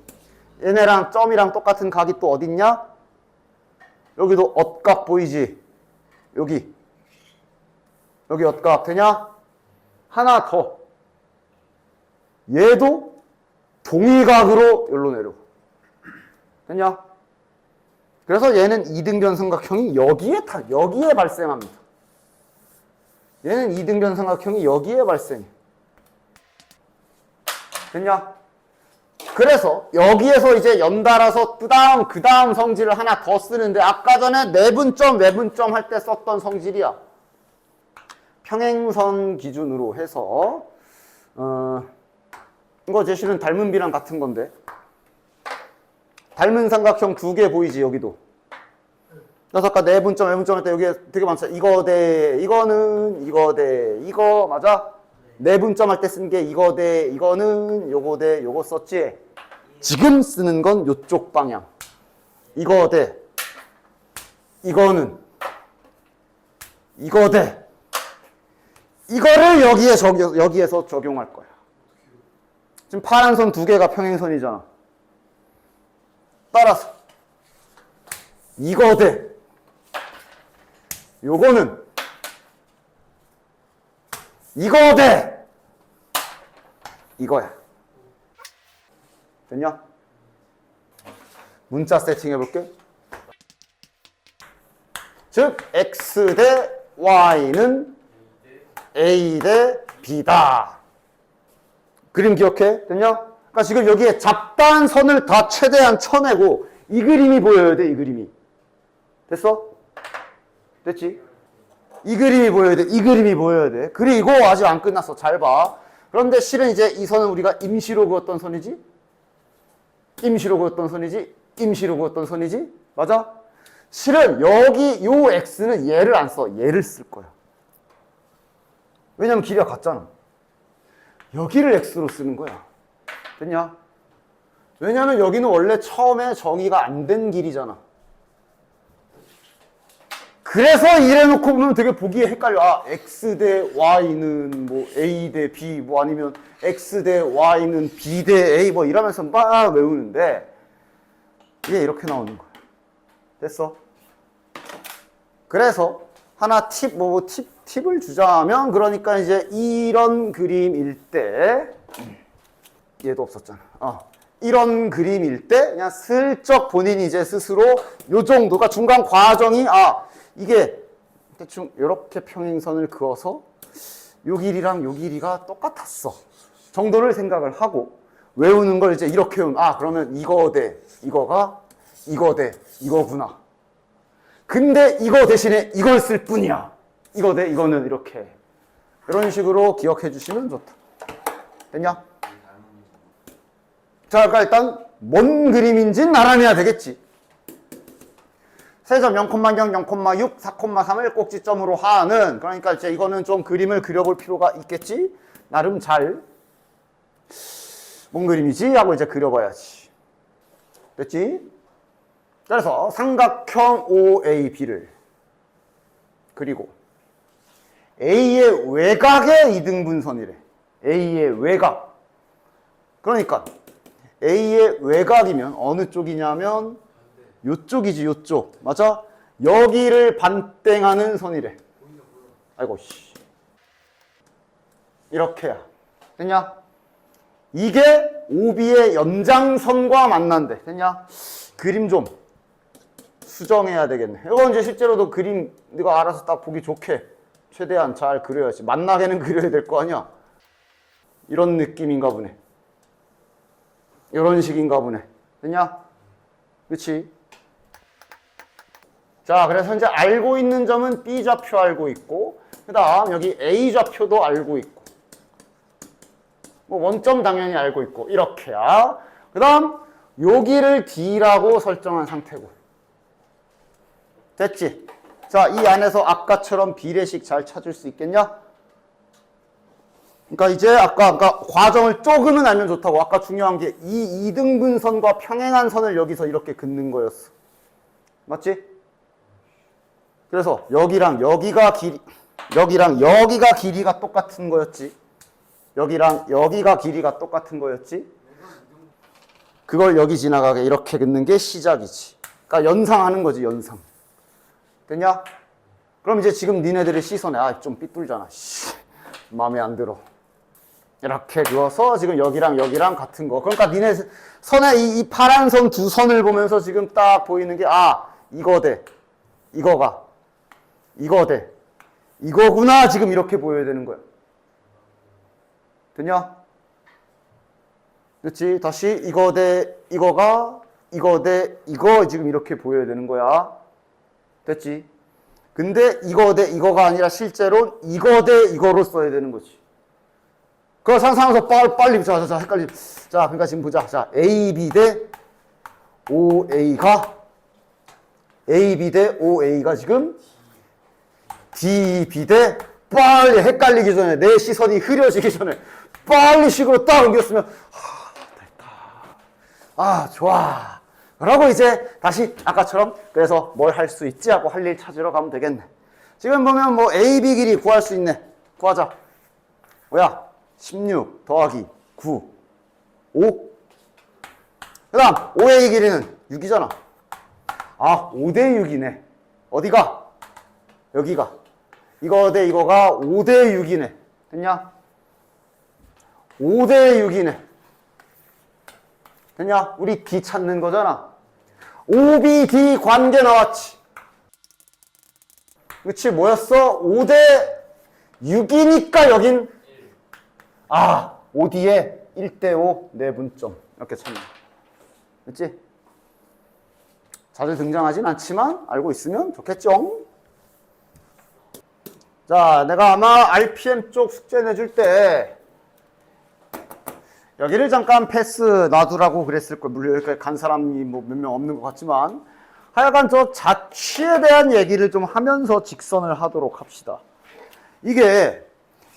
얘네랑 점이랑 똑같은 각이 또 어딨냐? 여기도 엇각 보이지? 여기 엇각 되냐? 하나 더. 얘도 동일각으로 여기로 내려. 됐냐? 그래서 얘는 이등변 삼각형이 여기에 발생합니다. 얘는 이등변 삼각형이 여기에 발생해. 됐냐? 그래서 여기에서 이제 연달아서 그 다음 성질을 하나 더 쓰는데 아까 전에 내분점, 외분점 할 때 썼던 성질이야. 평행선 기준으로 해서 이거 제시는 닮은 B랑 같은 건데 닮은 삼각형 두 개 보이지 여기도. 그래서 아까 내분점, 외분점 할 때 여기 되게 많잖아. 이거 대 이거는 이거 대 이거 맞아? 내분점 할 때 쓴 게 이거 대 이거는 요거 대 요거 썼지? 지금 쓰는 건 요쪽 방향. 이거 대 이거는 이거 대 이거를 여기에서 적용할 거야. 지금 파란 선 두 개가 평행선이잖아. 따라서 이거 대 요거는 이거 대 이거야. 됐냐? 문자 세팅 해볼게. 즉 X 대 Y는 A 대 B다. 그림 기억해? 됐냐? 그러니까 지금 여기에 잡다한 선을 다 최대한 쳐내고 이 그림이 보여야 돼. 이 그림이. 됐어? 됐지? 이 그림이 보여야 돼. 이 그림이 보여야 돼. 그리고 아직 안 끝났어. 잘 봐. 그런데 실은 이제 이 선은 우리가 임시로 그었던 선이지? 임시로 그었던 선이지? 임시로 그었던 선이지? 맞아? 실은 여기 요 X는 얘를 안 써. 얘를 쓸 거야. 왜냐면 길이가 같잖아. 여기를 X로 쓰는 거야. 됐냐? 왜냐면 여기는 원래 처음에 정의가 안 된 길이잖아. 그래서 이래놓고 보면 되게 보기에 헷갈려. 아, X 대 Y는 뭐 A 대 B, 뭐 아니면 X 대 Y는 B 대 A, 뭐 이러면서 막 외우는데, 이게 이렇게 나오는 거야. 됐어? 그래서 하나 팁을 주자면, 그러니까 이제 이런 그림일 때, 얘도 없었잖아. 이런 그림일 때 그냥 슬쩍 본인이 이제 스스로 요 정도가 중간 과정이 이게 대충 이렇게 평행선을 그어서 요 길이랑 요 길이가 똑같았어 정도를 생각을 하고 외우는 걸 이제 이렇게 외우면 그러면 이거 대 이거가 이거 대 이거구나. 근데 이거 대신에 이걸 쓸 뿐이야. 이거 대 이거는 이렇게 이런 식으로 기억해 주시면 좋다. 됐냐? 자, 그러니까 일단 뭔 그림인지는 알아내야 되겠지. 세점 0,0, 0,6, 4,3을 꼭지점으로 하는, 그러니까 이제 이거는 좀 그림을 그려볼 필요가 있겠지. 나름 잘 뭔 그림이지 하고 이제 그려봐야지. 됐지? 그래서 삼각형 OAB를 그리고 A의 외곽의 이등분선이래. A의 외곽. 그러니까 A의 외곽이면 어느 쪽이냐면 요쪽이지, 요쪽. 맞아? 여기를 반땡하는 선이래. 아이고 씨. 이렇게야. 됐냐? 이게 OB의 연장선과 만난대. 됐냐? 그림 좀 수정해야 되겠네. 이건 이제 실제로도 그림 네가 알아서 딱 보기 좋게 최대한 잘 그려야지. 만나게는 그려야 될 거 아니야? 이런 느낌인가 보네. 이런 식인가 보네. 됐냐? 그치? 자, 그래서 이제 알고 있는 점은 B좌표 알고 있고, 그 다음 여기 A좌표도 알고 있고, 뭐 원점 당연히 알고 있고, 이렇게야. 그 다음 여기를 D라고 설정한 상태고. 됐지? 자, 이 안에서 아까처럼 비례식 잘 찾을 수 있겠냐? 그러니까 이제 아까 과정을 조금은 알면 좋다고. 아까 중요한 게 이 이등분선과 평행한 선을 여기서 이렇게 긋는 거였어. 맞지? 그래서 여기랑 여기가 길이가 똑같은 거였지. 여기랑 여기가 길이가 똑같은 거였지. 그걸 여기 지나가게 이렇게 긋는 게 시작이지. 그러니까 연상하는 거지, 연상. 됐냐? 그럼 이제 지금 니네들의 시선에 좀 삐뚤잖아. 마음에 안 들어. 이렇게 그어서 지금 여기랑 여기랑 같은 거. 그러니까 니네 선에 이 파란 선 두 선을 보면서 지금 딱 보이는 게 이거 대 이거가 이거 대 이거구나. 지금 이렇게 보여야 되는 거야. 됐냐? 그렇지? 다시 이거 대 이거가 이거 대 이거 지금 이렇게 보여야 되는 거야. 됐지? 근데 이거 대 이거가 아니라 실제로 이거 대 이거로 써야 되는 거지. 그거 상상해서 빨리 자 헷갈리. 자, 그러니까 지금 보자. 자, AB 대 OA가 지금 DB 대 빨리 헷갈리기 전에 내 시선이 흐려지기 전에 빨리 식으로 딱 옮겼으면 됐다. 좋아. 그러고 이제 다시 아까처럼 그래서 뭘 할 수 있지 하고 할 일 찾으러 가면 되겠네. 지금 보면 뭐 AB 길이 구할 수 있네. 구하자. 뭐야? 16 더하기 9 5. 그 다음 OA 길이는 6이잖아. 5대 6이네. 어디가? 여기가. 이거 대 이거가 5대 6이네. 됐냐? 5대 6이네. 됐냐? 우리 D 찾는 거잖아. OBD 관계 나왔지. 그치? 뭐였어? 5대 6이니까 여긴 5D에 1대5 내분점. 이렇게 찾는 거. 그치? 자주 등장하진 않지만 알고 있으면 좋겠죠? 자, 내가 아마 RPM 쪽 숙제 내줄 때 여기를 잠깐 패스 놔두라고 그랬을 거예요. 물론 여기까지 간 사람이 뭐 몇 명 없는 것 같지만 하여간 저 자취에 대한 얘기를 좀 하면서 직선을 하도록 합시다. 이게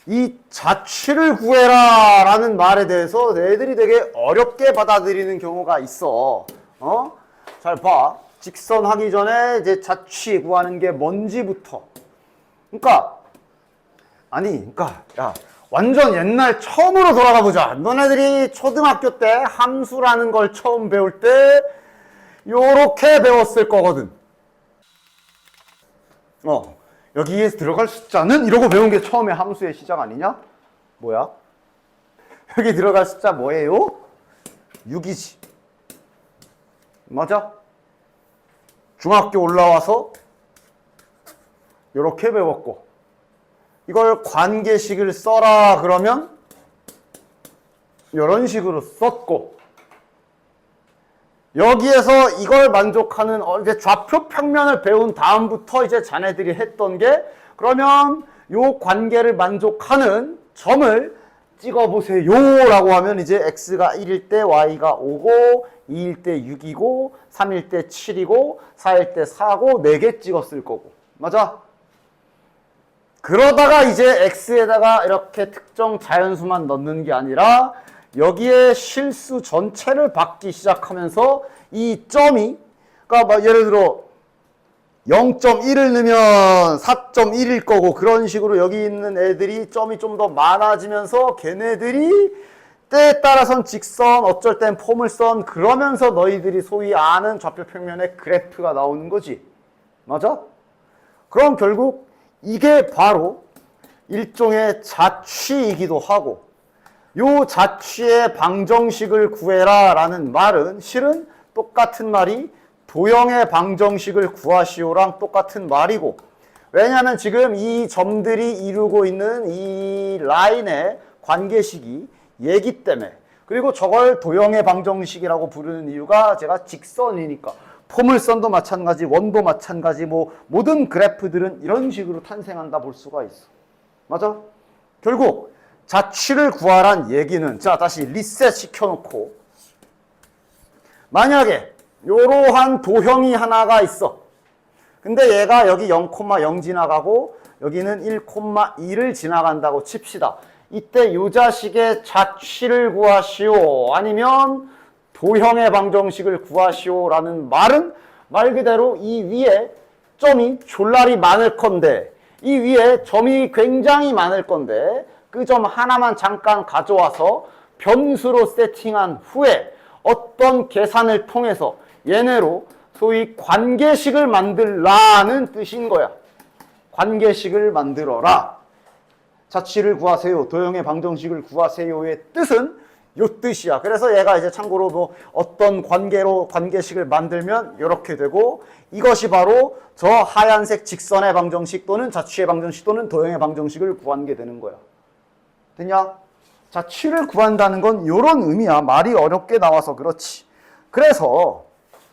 이 자취를 구해라 라는 말에 대해서 애들이 되게 어렵게 받아들이는 경우가 있어. 잘 봐. 직선 하기 전에 이제 자취 구하는 게 뭔지부터. 그러니까 야, 완전 옛날 처음으로 돌아가 보자. 너네들이 초등학교 때 함수라는 걸 처음 배울 때 요렇게 배웠을 거거든. 여기에 들어갈 숫자는 이러고 배운 게 처음에 함수의 시작 아니냐? 뭐야? 여기 들어갈 숫자 뭐예요? 6이지. 맞아? 중학교 올라와서 이렇게 배웠고, 이걸 관계식을 써라 그러면 이런 식으로 썼고, 여기에서 이걸 만족하는 이제 좌표 평면을 배운 다음부터 이제 자네들이 했던 게, 그러면 요 관계를 만족하는 점을 찍어보세요 라고 하면 이제 x가 1일 때 y가 5고 2일 때 6이고 3일 때 7이고 4일 때 4고 4개 찍었을 거고. 맞아? 그러다가 이제 x에다가 이렇게 특정 자연수만 넣는 게 아니라 여기에 실수 전체를 받기 시작하면서 이 점이, 그러니까 막 예를 들어 0.1을 넣으면 4.1일 거고, 그런 식으로 여기 있는 애들이 점이 좀 더 많아지면서 걔네들이 때에 따라선 직선, 어쩔 땐 포물선, 그러면서 너희들이 소위 아는 좌표 평면의 그래프가 나오는 거지. 맞아? 그럼 결국 이게 바로 일종의 자취이기도 하고, 요 자취의 방정식을 구해라 라는 말은 실은 똑같은 말이 도형의 방정식을 구하시오랑 똑같은 말이고, 왜냐하면 지금 이 점들이 이루고 있는 이 라인의 관계식이 얘기 때문에, 그리고 저걸 도형의 방정식이라고 부르는 이유가 제가 직선이니까, 포물선도 마찬가지, 원도 마찬가지, 뭐 모든 그래프들은 이런 식으로 탄생한다 볼 수가 있어. 맞아? 결국 자취를 구하란 얘기는, 자 다시 리셋 시켜놓고, 만약에 요러한 도형이 하나가 있어. 근데 얘가 여기 0,0 지나가고 여기는 1,2를 지나간다고 칩시다. 이때 요 자식의 자취를 구하시오, 아니면 도형의 방정식을 구하시오 라는 말은 말 그대로 이 위에 점이 졸라리 많을 건데, 이 위에 점이 굉장히 많을 건데, 그 점 하나만 잠깐 가져와서 변수로 세팅한 후에 어떤 계산을 통해서 얘네로 소위 관계식을 만들라는 뜻인 거야. 관계식을 만들어라. 자취를 구하세요, 도형의 방정식을 구하세요의 뜻은 요 뜻이야. 그래서 얘가 이제 참고로 뭐 어떤 관계로 관계식을 만들면 이렇게 되고, 이것이 바로 저 하얀색 직선의 방정식 또는 자취의 방정식 또는 도형의 방정식을 구하게 되는 거야. 됐냐? 자취를 구한다는 건 이런 의미야. 말이 어렵게 나와서 그렇지. 그래서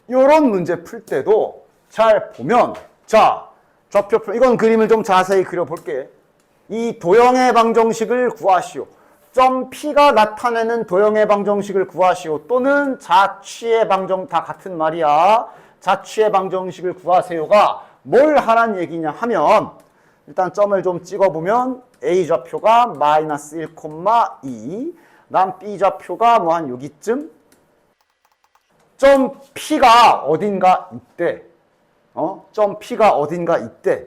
이런 문제 풀 때도 잘 보면, 자 좌표표, 이건 그림을 좀 자세히 그려볼게. 이 도형의 방정식을 구하시오, 점 P가 나타내는 도형의 방정식을 구하시오, 또는 자취의 방정, 다 같은 말이야. 자취의 방정식을 구하세요가 뭘 하란 얘기냐 하면, 일단 점을 좀 찍어보면 A 좌표가 마이너스 1,2, 난 B 좌표가 뭐 한 여기쯤, 점 P가 어딘가 있대. 점 P가 어딘가 있대.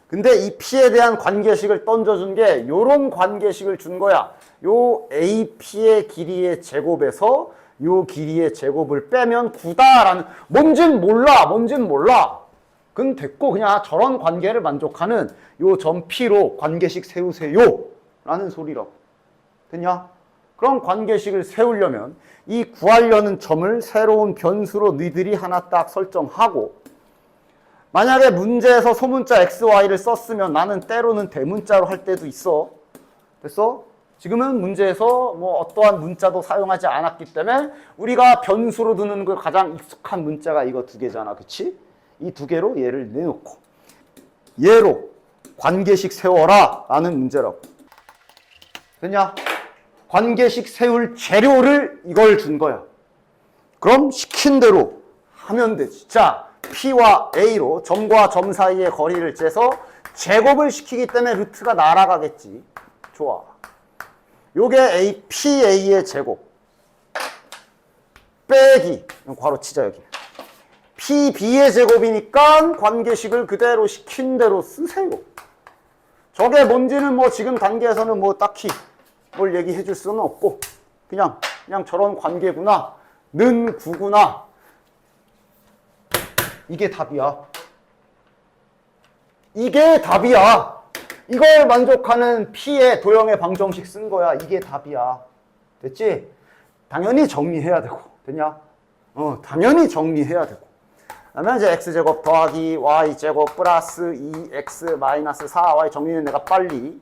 근데 이 P에 대한 관계식을 던져준 게 요런 관계식을 준 거야. 요 AP의 길이의 제곱에서 요 길이의 제곱을 빼면 9다라는, 뭔진 몰라. 그건 됐고, 그냥 저런 관계를 만족하는 요 점 P로 관계식 세우세요 라는 소리라고. 됐냐? 그런 관계식을 세우려면 이 구하려는 점을 새로운 변수로 너희들이 하나 딱 설정하고, 만약에 문제에서 소문자 XY를 썼으면 나는 때로는 대문자로 할 때도 있어. 됐어? 지금은 문제에서 뭐 어떠한 문자도 사용하지 않았기 때문에 우리가 변수로 두는 걸 가장 익숙한 문자가 이거 두 개잖아. 그치? 이 두 개로 얘를 내놓고 얘로 관계식 세워라 라는 문제라고. 됐냐? 관계식 세울 재료를 이걸 준 거야. 그럼 시킨 대로 하면 되지. 자, P와 A로 점과 점 사이의 거리를 재서 제곱을 시키기 때문에 루트가 날아가겠지. 좋아. 요게 PA의 제곱 빼기, 괄호 치자 여기. PB의 제곱이니까 관계식을 그대로 시킨 대로 쓰세요. 저게 뭔지는 뭐 지금 단계에서는 뭐 딱히 뭘 얘기해 줄 수는 없고 그냥 저런 관계구나, 는 구구나, 이게 답이야. 이게 답이야. 이걸 만족하는 P의 도형의 방정식 쓴 거야. 이게 답이야. 됐지? 당연히 정리해야 되고. 됐냐? 당연히 정리해야 되고. 그러면 이제 x제곱 더하기 y제곱 플러스 2x 마이너스 4y 정리는 내가 빨리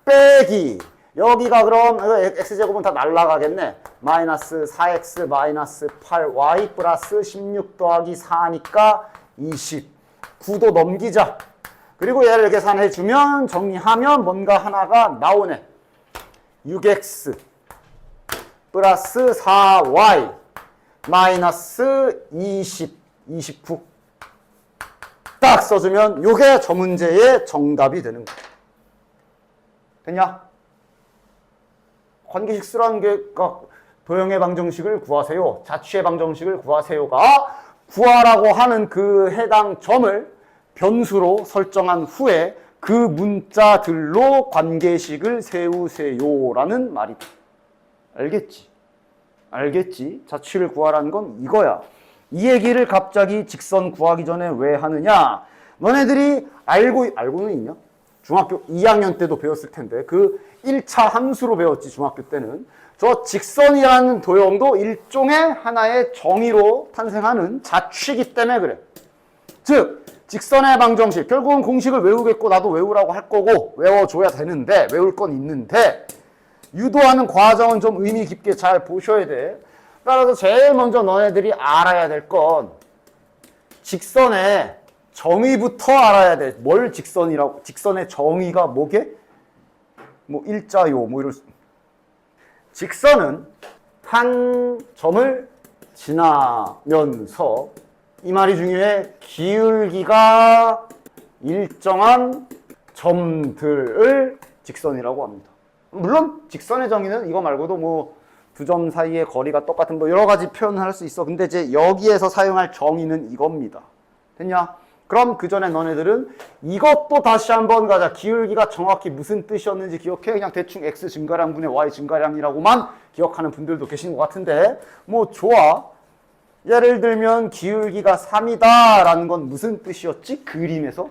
빼기. 여기가 그럼 x제곱은 다 날라가겠네. 마이너스 4x 마이너스 8y 플러스 16 더하기 4니까 20. 9도 넘기자. 그리고 얘를 계산해주면 정리하면 뭔가 하나가 나오네. 6x 플러스 4y 마이너스 29. 딱 써주면 요게 저 문제의 정답이 되는 거야. 됐냐? 관계식 쓰라는 게 도형의 방정식을 구하세요. 자취의 방정식을 구하세요가 구하라고 하는 그 해당 점을 변수로 설정한 후에 그 문자들로 관계식을 세우세요라는 말이다. 알겠지? 알겠지? 자취를 구하라는 건 이거야. 이 얘기를 갑자기 직선 구하기 전에 왜 하느냐? 너네들이 알고는 있냐? 중학교 2학년 때도 배웠을 텐데 그 1차 함수로 배웠지 중학교 때는. 저 직선이라는 도형도 일종의 하나의 정의로 탄생하는 자취이기 때문에 그래. 즉 직선의 방정식, 결국은 공식을 외우겠고 나도 외우라고 할 거고 외워줘야 되는데 외울 건 있는데 유도하는 과정은 좀 의미 깊게 잘 보셔야 돼. 따라서 제일 먼저 너네들이 알아야 될 건 직선의 정의부터 알아야 돼. 뭘 직선이라고? 직선의 정의가 뭐게? 뭐 일자요 뭐 이럴 수. 직선은 한 점을 지나면서 이 말이 중요해. 기울기가 일정한 점들을 직선이라고 합니다. 물론 직선의 정의는 이거 말고도 뭐 두 점 사이의 거리가 똑같은 뭐 여러 가지 표현을 할 수 있어. 근데 이제 여기에서 사용할 정의는 이겁니다. 됐냐? 그럼 그 전에 너네들은 이것도 다시 한번 가자. 기울기가 정확히 무슨 뜻이었는지 기억해? 그냥 대충 x 증가량분의 y 증가량이라고만 기억하는 분들도 계신 것 같은데 뭐 좋아. 예를 들면 기울기가 3이다 라는 건 무슨 뜻이었지? 그림에서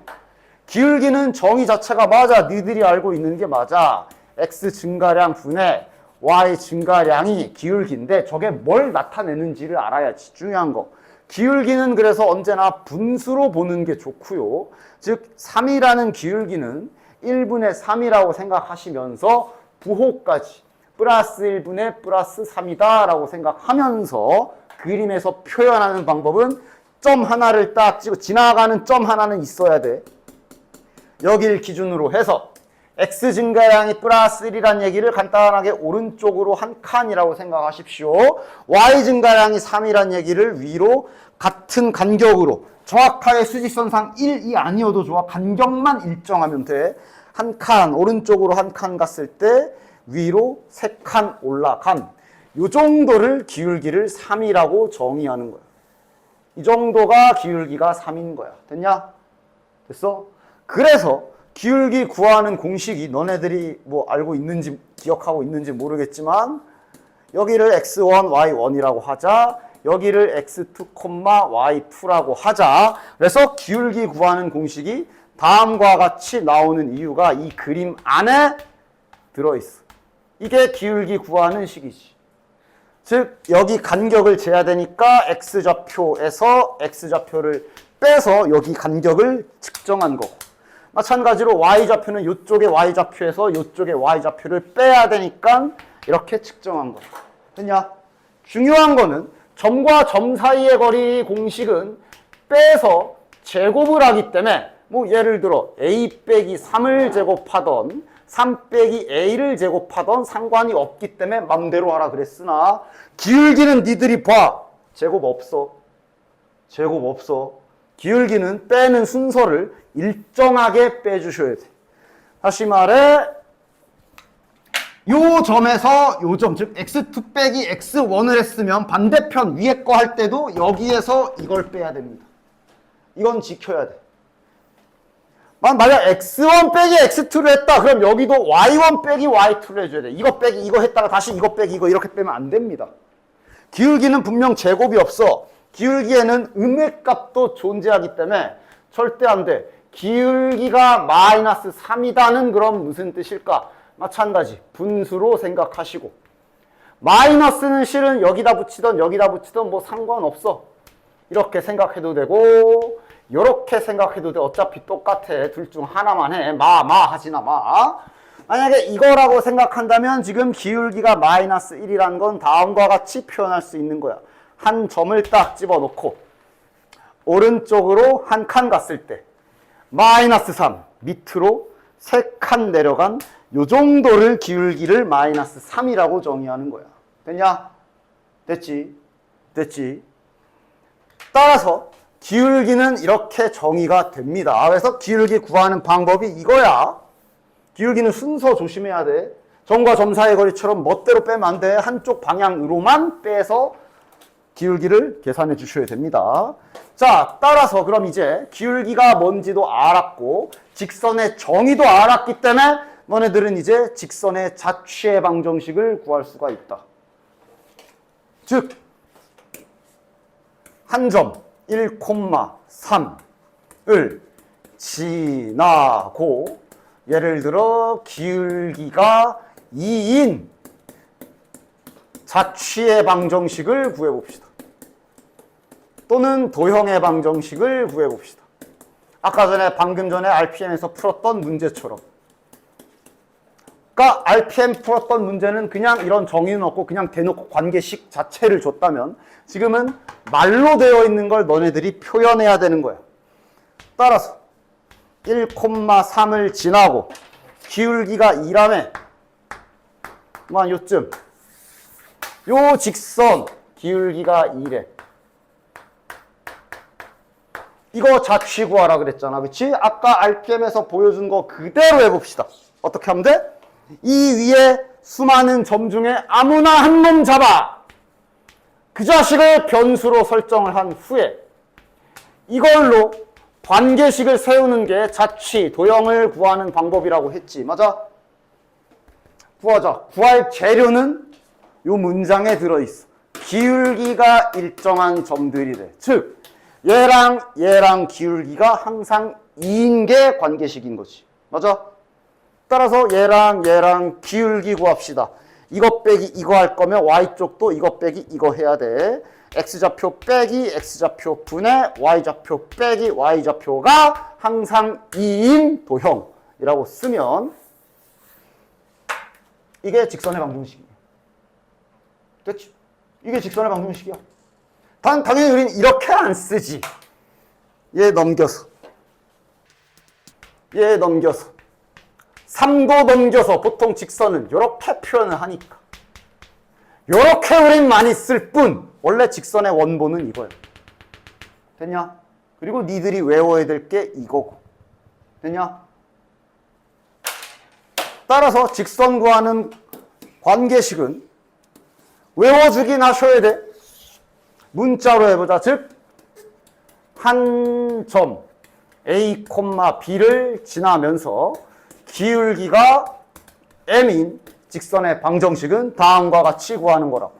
기울기는 정의 자체가 맞아. 니들이 알고 있는 게 맞아. x 증가량 분의 y 증가량이 기울기인데 저게 뭘 나타내는지를 알아야지. 중요한 거. 기울기는 그래서 언제나 분수로 보는 게 좋고요. 즉 3이라는 기울기는 1분의 3이라고 생각하시면서 부호까지 플러스 1분의 플러스 3이다 라고 생각하면서 그림에서 표현하는 방법은 점 하나를 딱 찍고 지나가는 점 하나는 있어야 돼. 여기를 기준으로 해서 x 증가량이 플러스 1이라는 얘기를 간단하게 오른쪽으로 한 칸이라고 생각하십시오. y 증가량이 3이라는 얘기를 위로 같은 간격으로 정확하게 수직선상 1이 아니어도 좋아. 간격만 일정하면 돼. 한 칸 오른쪽으로 한 칸 갔을 때 위로 3칸 올라간 이 정도를 기울기를 3이라고 정의하는 거야. 이 정도가 기울기가 3인 거야. 됐냐? 됐어? 그래서 기울기 구하는 공식이 너네들이 뭐 알고 있는지 기억하고 있는지 모르겠지만 여기를 x1, y1이라고 하자. 여기를 x2, y2라고 하자. 그래서 기울기 구하는 공식이 다음과 같이 나오는 이유가 이 그림 안에 들어있어. 이게 기울기 구하는 식이지. 즉 여기 간격을 재야 되니까 x좌표에서 x좌표를 빼서 여기 간격을 측정한 거고 마찬가지로 y좌표는 이쪽의 y좌표에서 이쪽의 y좌표를 빼야 되니까 이렇게 측정한 거야. 됐냐? 중요한 거는 점과 점 사이의 거리 공식은 빼서 제곱을 하기 때문에 뭐 예를 들어 a 빼기 3을 제곱하던 3 빼기 a를 제곱하던 상관이 없기 때문에 맘대로 하라 그랬으나 기울기는 니들이 봐. 제곱 없어. 제곱 없어. 기울기는 빼는 순서를 일정하게 빼주셔야 돼. 다시 말해 요 점에서 요 점, 즉 x2 빼기 x1을 했으면 반대편 위에 거 할 때도 여기에서 이걸 빼야 됩니다. 이건 지켜야 돼. 만약 x1 빼기 x2를 했다. 그럼 여기도 y1 빼기 y2를 해줘야 돼. 이거 빼기 이거 했다가 다시 이거 빼기 이거 이렇게 빼면 안 됩니다. 기울기는 분명 제곱이 없어. 기울기에는 음의 값도 존재하기 때문에 절대 안 돼. 기울기가 마이너스 3이다는 그럼 무슨 뜻일까? 마찬가지 분수로 생각하시고, 마이너스는 실은 여기다 붙이던 여기다 붙이던 뭐 상관없어. 이렇게 생각해도 되고 이렇게 생각해도 돼. 어차피 똑같아. 둘 중 하나만 해. 마 하지나 마. 만약에 이거라고 생각한다면 지금 기울기가 마이너스 1이라는 건 다음과 같이 표현할 수 있는 거야. 한 점을 딱 집어넣고 오른쪽으로 한 칸 갔을 때 마이너스 3 밑으로 3칸 내려간 요 정도를 기울기를 마이너스 3이라고 정의하는 거야. 됐냐? 됐지? 됐지? 따라서 기울기는 이렇게 정의가 됩니다. 그래서 기울기 구하는 방법이 이거야. 기울기는 순서 조심해야 돼. 점과 점 사이의 거리처럼 멋대로 빼면 안 돼. 한쪽 방향으로만 빼서 기울기를 계산해 주셔야 됩니다. 자, 따라서 그럼 이제 기울기가 뭔지도 알았고 직선의 정의도 알았기 때문에 너네들은 이제 직선의 자취의 방정식을 구할 수가 있다. 즉, 한 점 1,3을 지나고 예를 들어 기울기가 2인 자취의 방정식을 구해봅시다. 또는 도형의 방정식을 구해봅시다. 아까 전에 방금 전에 RPM에서 풀었던 문제처럼. 그러니까 RPM 풀었던 문제는 그냥 이런 정의는 없고 그냥 대놓고 관계식 자체를 줬다면 지금은 말로 되어 있는 걸 너네들이 표현해야 되는 거야. 따라서 1,3을 지나고 기울기가 2라며 요쯤 요 직선 기울기가 2래. 이거 자취 구하라 그랬잖아. 그치? 아까 RPM에서 보여준 거 그대로 해봅시다. 어떻게 하면 돼? 이 위에 수많은 점 중에 아무나 한 놈 잡아. 그 자식을 변수로 설정을 한 후에 이걸로 관계식을 세우는 게 자취, 도형을 구하는 방법이라고 했지. 맞아? 구하자. 구할 재료는 요 문장에 들어있어. 기울기가 일정한 점들이래. 즉 얘랑 기울기가 항상 2인 게 관계식인 거지. 맞아? 따라서 얘랑 기울기 구합시다. 이거 빼기 이거 할 거면 y쪽도 이거 빼기 이거 해야 돼. x좌표 빼기 x좌표 분의 y좌표 빼기 y좌표가 항상 2인 도형이라고 쓰면 이게 직선의 방정식이야. 됐지? 이게 직선의 방정식이야. 당연히 우린 이렇게 안 쓰지. 얘 넘겨서 3도 넘겨서 보통 직선은 이렇게 표현을 하니까 이렇게 우린 많이 쓸 뿐 원래 직선의 원본은 이거야. 됐냐? 그리고 니들이 외워야 될 게 이거고. 됐냐? 따라서 직선 구하는 관계식은 외워주긴 하셔야 돼. 문자로 해보자. 즉, 한 점 A, B를 지나면서 기울기가 M인 직선의 방정식은 다음과 같이 구하는 거라고.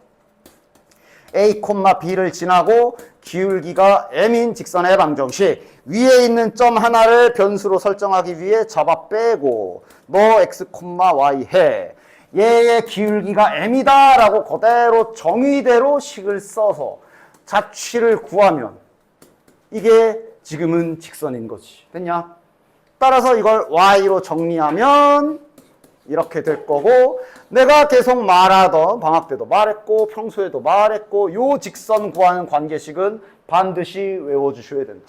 A, B를 지나고 기울기가 M인 직선의 방정식. 위에 있는 점 하나를 변수로 설정하기 위해 잡아 빼고 너 X, Y 해. 얘의 기울기가 M이다 라고 그대로 정의대로 식을 써서 자취를 구하면 이게 지금은 직선인 거지. 됐냐? 따라서 이걸 Y로 정리하면 이렇게 될 거고 내가 계속 말하던 방학 때도 말했고 평소에도 말했고 요 직선 구하는 관계식은 반드시 외워주셔야 된다.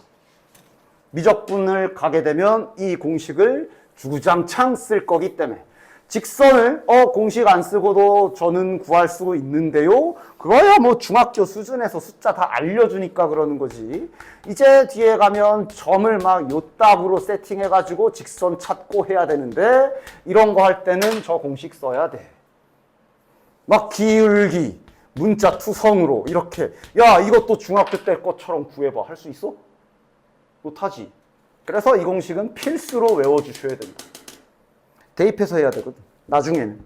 미적분을 가게 되면 이 공식을 주구장창 쓸 거기 때문에 직선을 공식 안 쓰고도 저는 구할 수 있는데요. 그거야 뭐 중학교 수준에서 숫자 다 알려주니까 그러는 거지. 이제 뒤에 가면 점을 막 요따구로 세팅해가지고 직선 찾고 해야 되는데 이런 거 할 때는 저 공식 써야 돼. 막 기울기, 문자 투성으로 이렇게 야 이것도 중학교 때 것처럼 구해봐 할 수 있어? 못하지. 그래서 이 공식은 필수로 외워주셔야 됩니다. 대입해서 해야 되거든. 나중에는.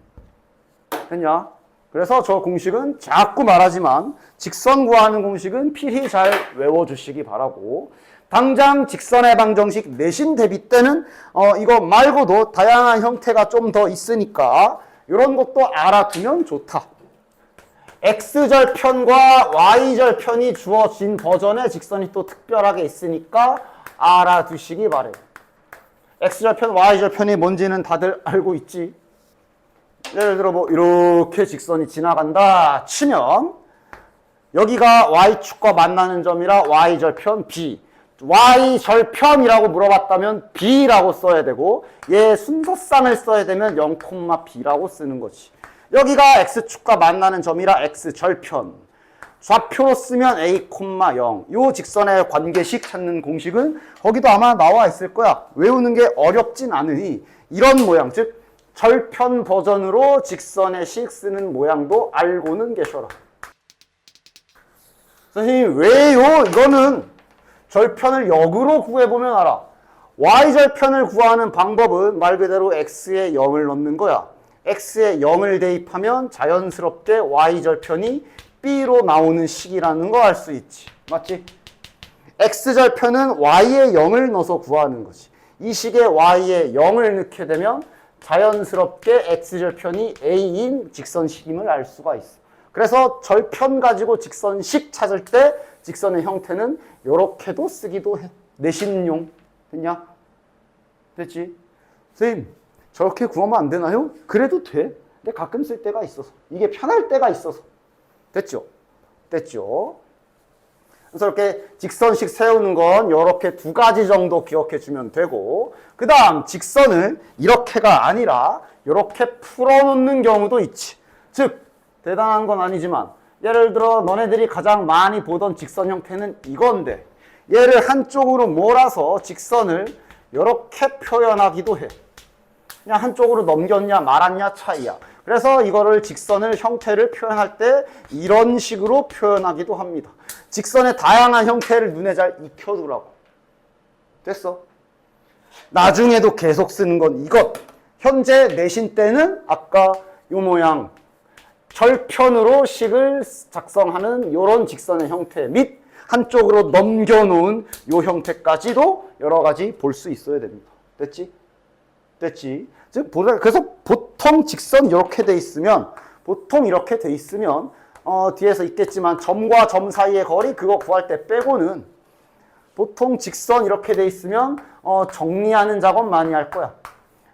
됐냐? 그래서 저 공식은 자꾸 말하지만 직선 구하는 공식은 필히 잘 외워주시기 바라고, 당장 직선의 방정식 내신 대비 때는 이거 말고도 다양한 형태가 좀 더 있으니까 이런 것도 알아두면 좋다. X절편과 Y절편이 주어진 버전의 직선이 또 특별하게 있으니까 알아두시기 바래요. X절편, Y절편이 뭔지는 다들 알고 있지? 예를 들어 뭐 이렇게 직선이 지나간다 치면 여기가 Y축과 만나는 점이라 Y절편 B, Y절편이라고 물어봤다면 B라고 써야 되고 얘 순서쌍을 써야 되면 0,B라고 쓰는 거지. 여기가 X축과 만나는 점이라 X절편, 좌표로 쓰면 A, 0. 요 직선의 관계식 찾는 공식은 거기도 아마 나와 있을 거야. 외우는 게 어렵진 않으니 이런 모양, 즉 절편 버전으로 직선의 식 쓰는 모양도 알고는 계셔라. 선생님 왜요? 이거는 절편을 역으로 구해보면 알아. Y절편을 구하는 방법은 말 그대로 X에 0을 넣는 거야. X에 0을 대입하면 자연스럽게 Y절편이 B로 나오는 식이라는 거 알 수 있지. 맞지? X절편은 Y에 0을 넣어서 구하는 거지. 이 식에 Y에 0을 넣게 되면 자연스럽게 X절편이 A인 직선식임을 알 수가 있어. 그래서 절편 가지고 직선식 찾을 때 직선의 형태는 이렇게도 쓰기도 해. 내신용. 됐냐? 됐지? 선생님 저렇게 구하면 안 되나요? 그래도 돼. 근데 가끔 쓸 때가 있어서. 이게 편할 때가 있어서. 됐죠? 됐죠? 그래서 이렇게 직선식 세우는 건 이렇게 두 가지 정도 기억해 주면 되고, 그 다음 직선을 이렇게가 아니라 이렇게 풀어놓는 경우도 있지. 즉 대단한 건 아니지만 예를 들어 너네들이 가장 많이 보던 직선 형태는 이건데 얘를 한쪽으로 몰아서 직선을 이렇게 표현하기도 해. 그냥 한쪽으로 넘겼냐 말았냐 차이야. 그래서 이거를 직선을 형태를 표현할 때 이런 식으로 표현하기도 합니다. 직선의 다양한 형태를 눈에 잘 익혀두라고. 됐어? 나중에도 계속 쓰는 건 이것. 현재 내신 때는 아까 요 모양 절편으로 식을 작성하는 요런 직선의 형태 및 한쪽으로 넘겨놓은 요 형태까지도 여러 가지 볼 수 있어야 됩니다. 됐지? 됐지? 즉 그래서 보통 직선 이렇게 돼 있으면 뒤에서 있겠지만 점과 점 사이의 거리 그거 구할 때 빼고는 보통 직선 이렇게 돼 있으면 정리하는 작업 많이 할 거야.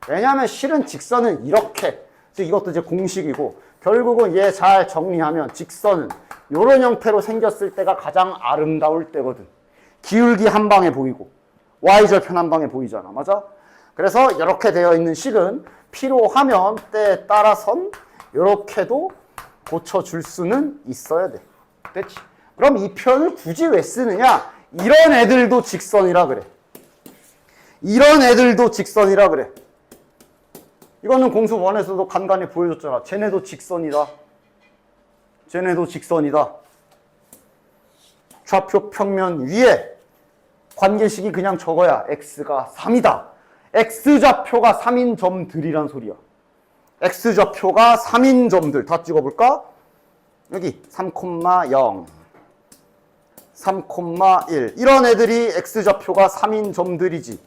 왜냐하면 실은 직선은 이렇게, 즉 이것도 이제 공식이고 결국은 얘 잘 정리하면 직선은 이런 형태로 생겼을 때가 가장 아름다울 때거든. 기울기 한 방에 보이고 Y절편 한 방에 보이잖아. 맞아? 그래서 이렇게 되어 있는 식은 필요하면 때에 따라선 이렇게도 고쳐줄 수는 있어야 돼. 됐지? 그럼 이 표현을 굳이 왜 쓰느냐? 이런 애들도 직선이라 그래. 이런 애들도 직선이라 그래. 이거는 공수 1에서도 간간히 보여줬잖아. 쟤네도 직선이다. 쟤네도 직선이다. 좌표 평면 위에 관계식이 그냥 저거야. x가 3이다. x좌표가 3인 점들이란 소리야. x좌표가 3인 점들 다 찍어볼까? 여기 3,0, 3,1 이런 애들이 x좌표가 3인 점들이지.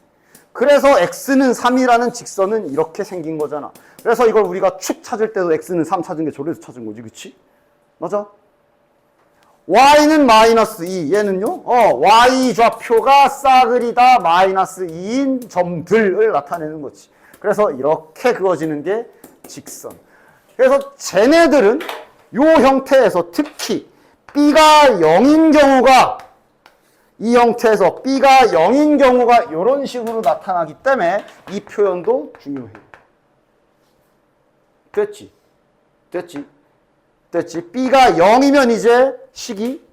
그래서 x는 3이라는 직선은 이렇게 생긴 거잖아. 그래서 이걸 우리가 축 찾을 때도 x는 3 찾은 게 저래서 찾은 거지. 그치? 맞아? y는 마이너스 2. 얘는요? y좌표가 싸그리다 마이너스 2인 점들을 나타내는 거지. 그래서 이렇게 그어지는 게 직선. 그래서 쟤네들은 요 형태에서 특히 b가 0인 경우가 이 형태에서 b가 0인 경우가 이런 식으로 나타나기 때문에 이 표현도 중요해요. 됐지? 됐지? 됐지? b가 0이면 이제 식이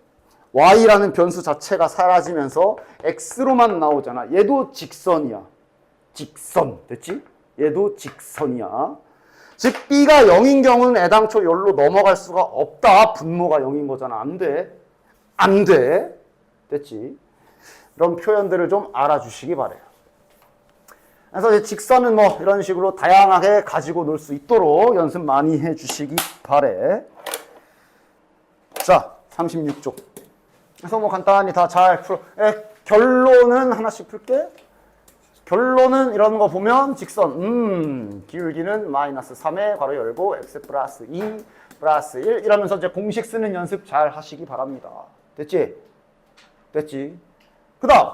y라는 변수 자체가 사라지면서 x로만 나오잖아. 얘도 직선이야. 직선. 됐지? 얘도 직선이야. 즉 B가 0인 경우는 애당초 여기로 넘어갈 수가 없다. 분모가 0인 거잖아. 안 돼. 안 돼. 됐지? 이런 표현들을 좀 알아주시기 바래요. 그래서 이제 직선은 뭐 이런 식으로 다양하게 가지고 놀 수 있도록 연습 많이 해주시기 바래. 자, 36쪽. 그래서 뭐 간단히 다 잘 풀어. 결론은 하나씩 풀게. 결론은 이런 거 보면 직선, 기울기는 마이너스 3에 괄호 열고 x 플러스 2 플러스 1 이러면서 이제 공식 쓰는 연습 잘 하시기 바랍니다. 됐지? 됐지? 그 다음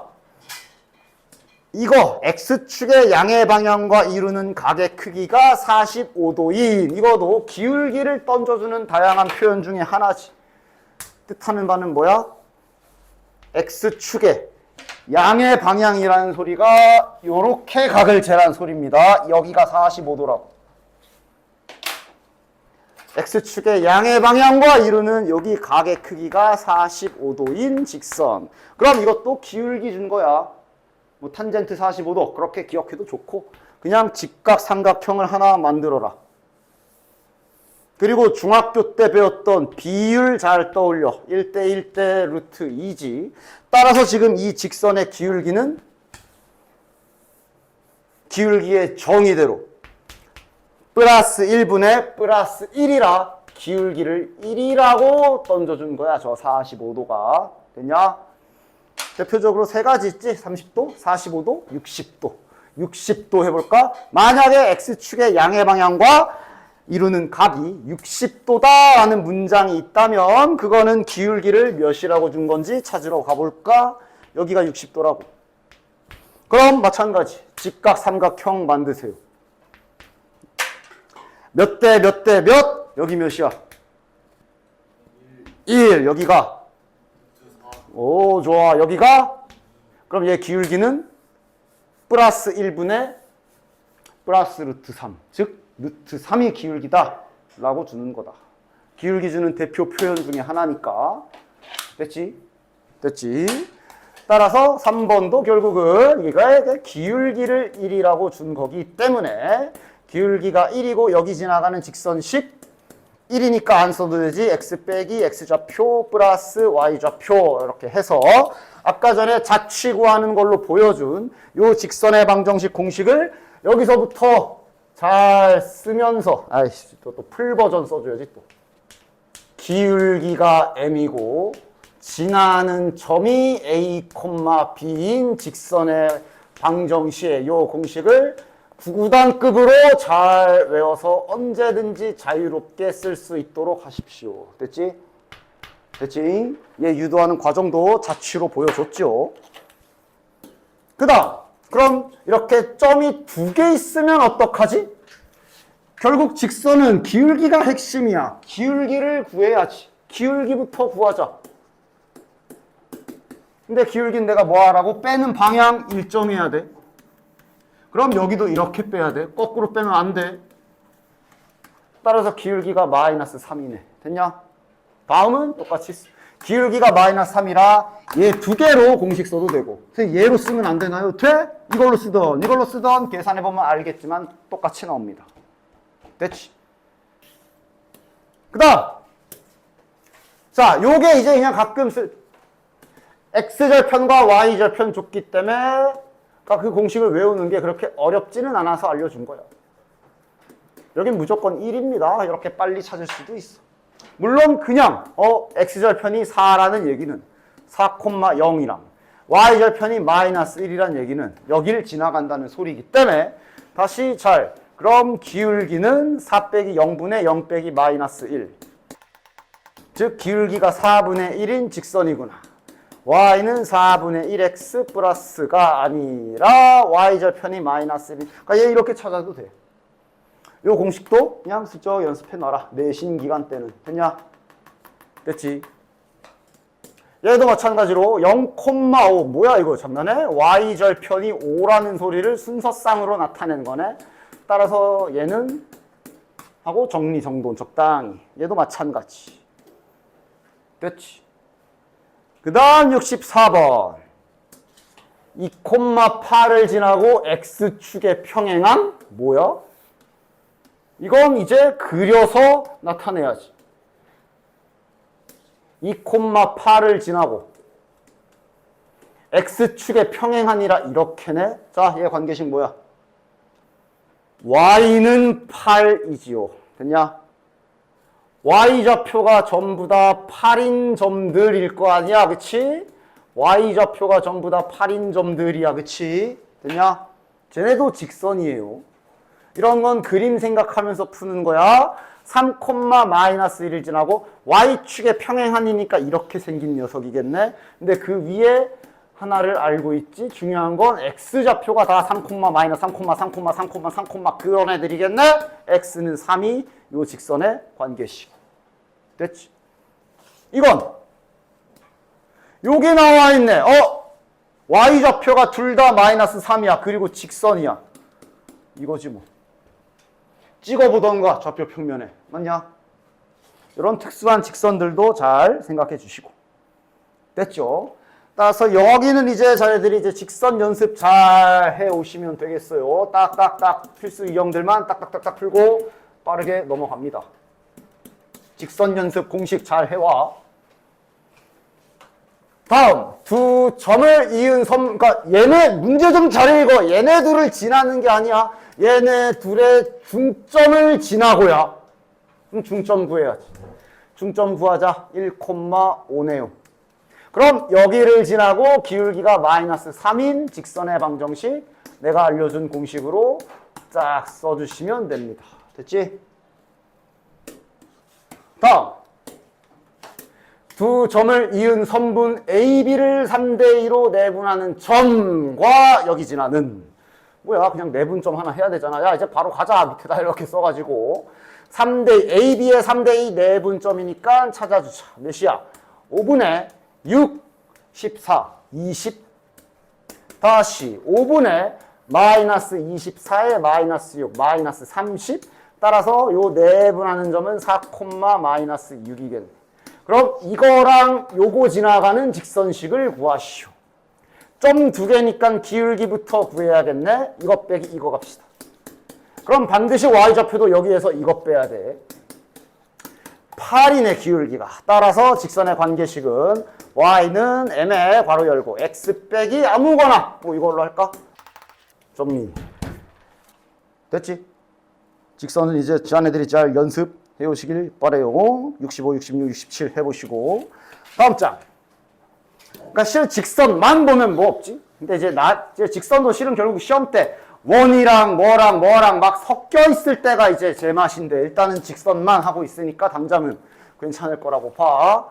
이거 x축의 양의 방향과 이루는 각의 크기가 45도인 이거도 기울기를 던져주는 다양한 표현 중에 하나지. 뜻하는 바는 뭐야? x축의 양의 방향이라는 소리가 요렇게 각을 재란 소리입니다. 여기가 45도라고. x축의 양의 방향과 이루는 여기 각의 크기가 45도인 직선. 그럼 이것도 기울기 준 거야. 뭐 탄젠트 45도 그렇게 기억해도 좋고 그냥 직각삼각형을 하나 만들어라. 그리고 중학교 때 배웠던 비율 잘 떠올려. 1대1대 루트 2지. 따라서 지금 이 직선의 기울기는 기울기의 정의대로 플러스 1분의 플러스 1이라 기울기를 1이라고 던져준 거야. 저 45도가. 됐냐? 대표적으로 세 가지 있지? 30도, 45도, 60도. 60도 해볼까? 만약에 X축의 양의 방향과 이루는 각이 60도다라는 문장이 있다면 그거는 기울기를 몇이라고 준 건지 찾으러 가볼까? 여기가 60도라고. 그럼 마찬가지. 직각삼각형 만드세요. 몇 대 몇 대 몇? 여기 몇이야? 1. 여기가? 오, 좋아. 여기가? 그럼 얘 기울기는 플러스 1분의 플러스 루트 3. 즉 루트 3이 기울기다 라고 주는 거다. 기울기 주는 대표 표현 중에 하나니까. 됐지? 됐지? 따라서 3번도 결국은 이거 기울기를 1이라고 준 거기 때문에 기울기가 1이고 여기 지나가는 직선식 1이니까 안 써도 되지. x 빼기 x좌표 플러스 y좌표 이렇게 해서 아까 전에 자취 구하는 걸로 보여준 요 직선의 방정식 공식을 여기서부터 잘 쓰면서 아이씨 또 풀 버전 써줘야지 또. 기울기가 m이고 지나는 점이 a, b인 직선의 방정식의 요 공식을 9단급으로 잘 외워서 언제든지 자유롭게 쓸 수 있도록 하십시오. 됐지? 됐지? 얘 유도하는 과정도 자취로 보여줬죠. 그 다음 그럼 이렇게 점이 2개 있으면 어떡하지? 결국 직선은 기울기가 핵심이야. 기울기를 구해야지. 기울기부터 구하자. 근데 기울기는 내가 뭐 하라고? 빼는 방향 일정해야 돼. 그럼 여기도 이렇게 빼야 돼. 거꾸로 빼면 안 돼. 따라서 기울기가 마이너스 3이네. 됐냐? 다음은 똑같이 기울기가 마이너스 3이라 얘 2개로 공식 써도 되고 얘로 쓰면 안 되나요? 돼? 이걸로 쓰던 계산해보면 알겠지만 똑같이 나옵니다. 됐지? 그 다음 자 요게 이제 그냥 가끔 x절편과 y절편 줬기 때문에 그 공식을 외우는 게 그렇게 어렵지는 않아서 알려준 거야. 여긴 무조건 1입니다. 이렇게 빨리 찾을 수도 있어. 물론 그냥 x절편이 4라는 얘기는 4,0이랑 y절편이 마이너스 1이라는 얘기는 여기를 지나간다는 소리이기 때문에 다시 그럼 기울기는 4 빼기 0분의 0 빼기 마이너스 1. 즉 기울기가 4분의 1인 직선이구나. y는 4분의 1x 플러스가 아니라 y절편이 마이너스 1. 그러니까 얘 이렇게 찾아도 돼. 요 공식도 그냥 슬쩍 연습해 놔라. 내신 기간 때는. 됐냐? 됐지? 얘도 마찬가지로 0,5. 뭐야 이거 장난해? y절편이 5라는 소리를 순서쌍으로 나타낸 거네. 따라서 얘는 하고 정리정돈 적당히. 얘도 마찬가지. 됐지? 그 다음 64번 2,8을 지나고 x축의 평행함 뭐야? 이건 이제 그려서 나타내야지. 2,8을 지나고 x축의 평행하니라 이렇게네. 자, 얘 관계식 뭐야? y는 8이지요. 됐냐? y좌표가 전부 다 8인 점들일 거 아니야, 그치? y좌표가 전부 다 8인 점들이야, 그치? 됐냐? 쟤네도 직선이에요. 이런 건 그림 생각하면서 푸는 거야. 3,-1을 지나고 y축의 평행한이니까 이렇게 생긴 녀석이겠네. 근데 그 위에 하나를 알고 있지. 중요한 건 x좌표가 다 3, 3, 3 그런 애들이겠네. x는 3이 요 직선의 관계식. 됐지? 이건 요게 나와 있네. y좌표가 둘 다 마이너스 3이야. 그리고 직선이야. 이거지 뭐. 찍어보던가 좌표 평면에. 맞냐? 이런 특수한 직선들도 잘 생각해 주시고. 됐죠? 따라서 여기는 이제 저희들이 이제 직선 연습 잘 해오시면 되겠어요. 딱딱딱 필수 유형들만 딱딱딱딱 풀고 빠르게 넘어갑니다. 직선 연습 공식 잘 해와. 다음 두 점을 이은 섬. 그러니까 얘네 문제 좀 잘 읽어. 얘네 둘을 지나는 게 아니야. 얘네 둘의 중점을 지나고야. 그럼 중점 구해야지. 중점 구하자. 1,5네요. 그럼 여기를 지나고 기울기가 마이너스 3인 직선의 방정식 내가 알려준 공식으로 쫙 써주시면 됩니다. 됐지? 다음 두 점을 이은 선분 AB를 3대2로 내분하는 점과 여기 지나는 뭐야 그냥 내분점 하나 해야 되잖아. 야 이제 바로 가자. 밑에다 이렇게 써가지고 3대 AB의 3대2 내분점이니까 찾아주자. 몇이야? 5분의 6, 14, 20 다시 5분의 마이너스 24에 마이너스 6, 마이너스 30 따라서 요 내분하는 점은 4, 마이너스 6이겠네. 그럼 이거랑 요거 지나가는 직선식을 구하시오. 점 두 개니까 기울기부터 구해야겠네. 이것 빼기 이거 갑시다. 그럼 반드시 y좌표도 여기에서 이것 빼야 돼. 8이네 기울기가. 따라서 직선의 관계식은 y는 m에 괄호 열고 x 빼기 아무거나 뭐 이걸로 할까? 점이 됐지? 직선은 이제 자네들이 잘 연습해 오시길 바래요. 65, 66, 67 해보시고 다음 장. 그러니까 실은 직선만 보면 뭐 없지? 근데 이제 직선도 실은 결국 시험 때 원이랑 뭐랑 막 섞여 있을 때가 이제 제맛인데 일단은 직선만 하고 있으니까 당장은 괜찮을 거라고 봐.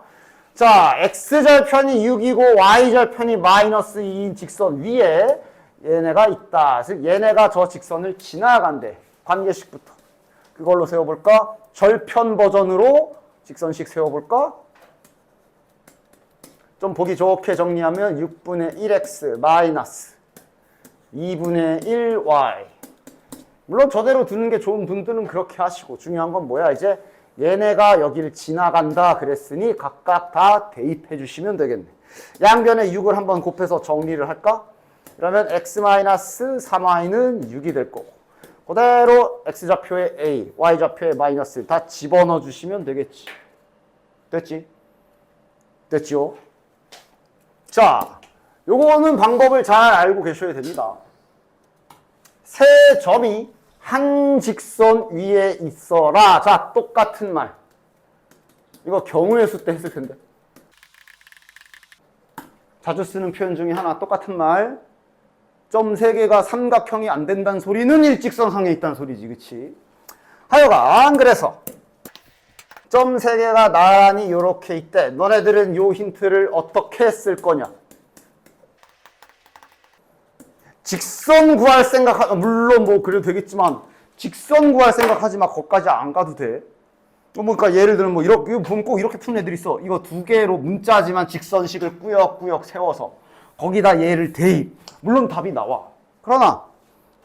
자, x절편이 6이고 y절편이 마이너스 2인 직선 위에 얘네가 있다. 즉 얘네가 저 직선을 지나간대. 관계식부터. 그걸로 세워볼까? 절편 버전으로 직선식 세워볼까? 좀 보기 좋게 정리하면 6분의 1x 마이너스 2분의 1y. 물론 저대로 두는 게 좋은 분들은 그렇게 하시고 중요한 건 뭐야? 이제 얘네가 여기를 지나간다 그랬으니 각각 다 대입해 주시면 되겠네. 양변에 6을 한번 곱해서 정리를 할까? 그러면 x-3y는 6이 될 거고 그대로 x좌표에 a, y좌표에 마이너스 다 집어넣어 주시면 되겠지. 됐지? 됐지요? 자, 요거는 방법을 잘 알고 계셔야 됩니다. 세 점이 한 직선 위에 있어라. 자, 똑같은 말. 이거 경우의 수 때 했을 텐데. 자주 쓰는 표현 중에 하나 똑같은 말. 점 3개가 삼각형이 안 된다는 소리는 일직선상에 있다는 소리지. 그치? 하여간 그래서 점 3개가 나란히 이렇게 있대. 너네들은 요 힌트를 어떻게 쓸 거냐? 직선 구할 물론 뭐 그래도 되겠지만 직선 구할 생각하지 마. 거기까지 안 가도 돼. 그러니까 예를 들면 뭐 이렇게 보면 꼭 이렇게 푸는 애들이 있어. 이거 두 개로 문자지만 직선식을 꾸역꾸역 세워서 거기다 얘를 대입. 물론 답이 나와. 그러나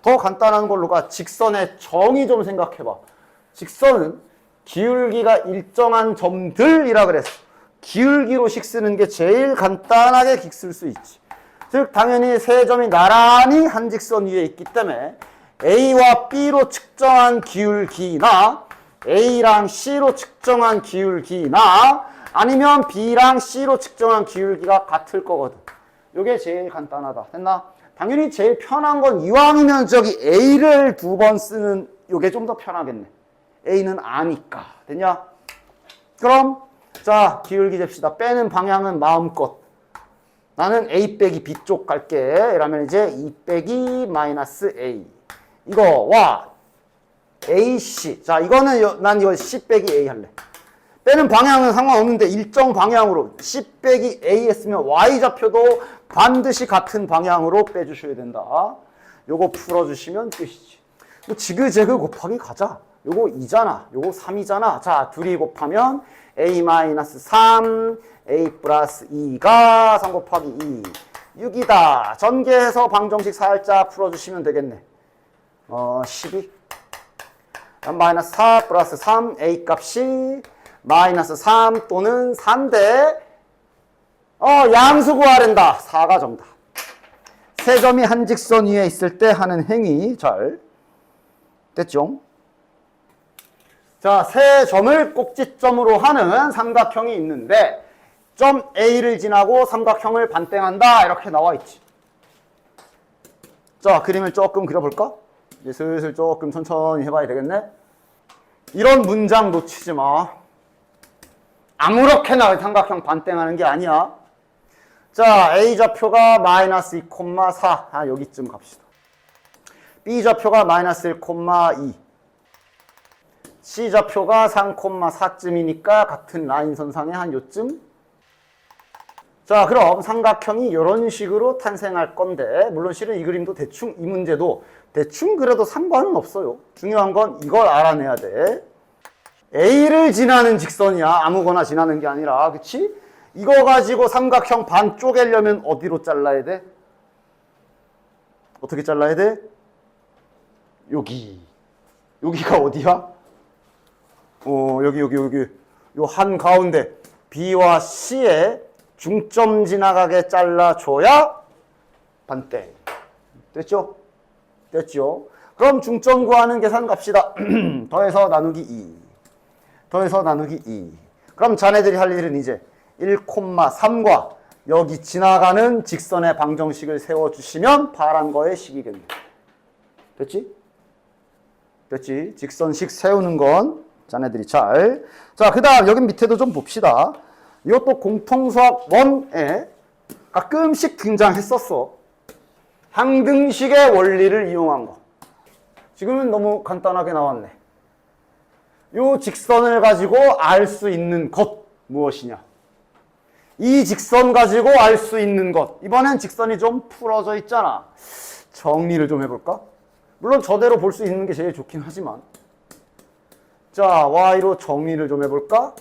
더 간단한 걸로 가. 직선의 정의 좀 생각해봐. 직선은 기울기가 일정한 점들이라 그랬어. 기울기로 식 쓰는 게 제일 간단하게 식 쓸 수 있지. 즉 당연히 세 점이 나란히 한 직선 위에 있기 때문에 A와 B로 측정한 기울기나 A랑 C로 측정한 기울기나 아니면 B랑 C로 측정한 기울기가 같을 거거든. 이게 제일 간단하다. 됐나? 당연히 제일 편한 건 이왕이면 저기 A를 2번 쓰는 이게 좀 더 편하겠네. A는 아니까. 됐냐? 그럼 자, 기울기 잽시다. 빼는 방향은 마음껏. 나는 A 빼기 B 쪽 갈게. 이러면 이제 2 빼기 마이너스 A. 이거와 AC. 자, 이거는 난 이거 C 빼기 A 할래. 빼는 방향은 상관없는데 일정 방향으로 C 빼기 A 했으면 Y좌표도 반드시 같은 방향으로 빼주셔야 된다. 요거 풀어주시면 끝이지. 뭐 지그재그 곱하기 가자. 요거 2잖아. 요거 3이잖아. 자, 둘이 곱하면 A-3, A 플러스 2가 3 곱하기 2. 6이다. 전개해서 방정식 살짝 풀어주시면 되겠네. 12. 마이너스 4 플러스 3, A 값이 마이너스 3 또는 4인데, 양수 구하랜다. 4가 정답. 세 점이 한 직선 위에 있을 때 하는 행위. 잘 됐죠? 자, 세 점을 꼭지점으로 하는 삼각형이 있는데, 점 A를 지나고 삼각형을 반땡한다. 이렇게 나와 있지. 자, 그림을 조금 그려볼까? 이제 슬슬 조금 천천히 해봐야 되겠네. 이런 문장 놓치지 마. 아무렇게나 삼각형 반땡하는 게 아니야. 자, A좌표가 마이너스 2,4. 여기쯤 갑시다. B좌표가 마이너스 1,2. C좌표가 3,4쯤이니까 같은 라인선상에 한 요쯤. 자, 그럼 삼각형이 이런 식으로 탄생할 건데, 물론 실은 이 그림도 대충, 이 문제도 대충 그래도 상관은 없어요. 중요한 건 이걸 알아내야 돼. A를 지나는 직선이야. 아무거나 지나는 게 아니라. 그치? 이거 가지고 삼각형 반 쪼개려면 어디로 잘라야 돼? 어떻게 잘라야 돼? 여기. 여기가 어디야? 여기. 요 한가운데 B와 C에 중점 지나가게 잘라줘야 반땡. 됐죠? 됐죠? 그럼 중점 구하는 계산 갑시다. 더해서 나누기 2. 더해서 나누기 2. 그럼 자네들이 할 일은 이제 1,3과 여기 지나가는 직선의 방정식을 세워주시면 바란 거의 식이겠네. 됐지? 됐지? 직선식 세우는 건 자네들이 잘. 자, 그 다음 여기 밑에도 좀 봅시다. 이것도 공통수학 1에 가끔씩 등장했었어. 항등식의 원리를 이용한 거. 지금은 너무 간단하게 나왔네. 이 직선을 가지고 알 수 있는 것 무엇이냐? 이 직선 가지고 알 수 있는 것. 이번엔 직선이 좀 풀어져 있잖아. 정리를 좀 해볼까? 물론 저대로 볼 수 있는 게 제일 좋긴 하지만. 자, Y로 정리를 좀 해볼까?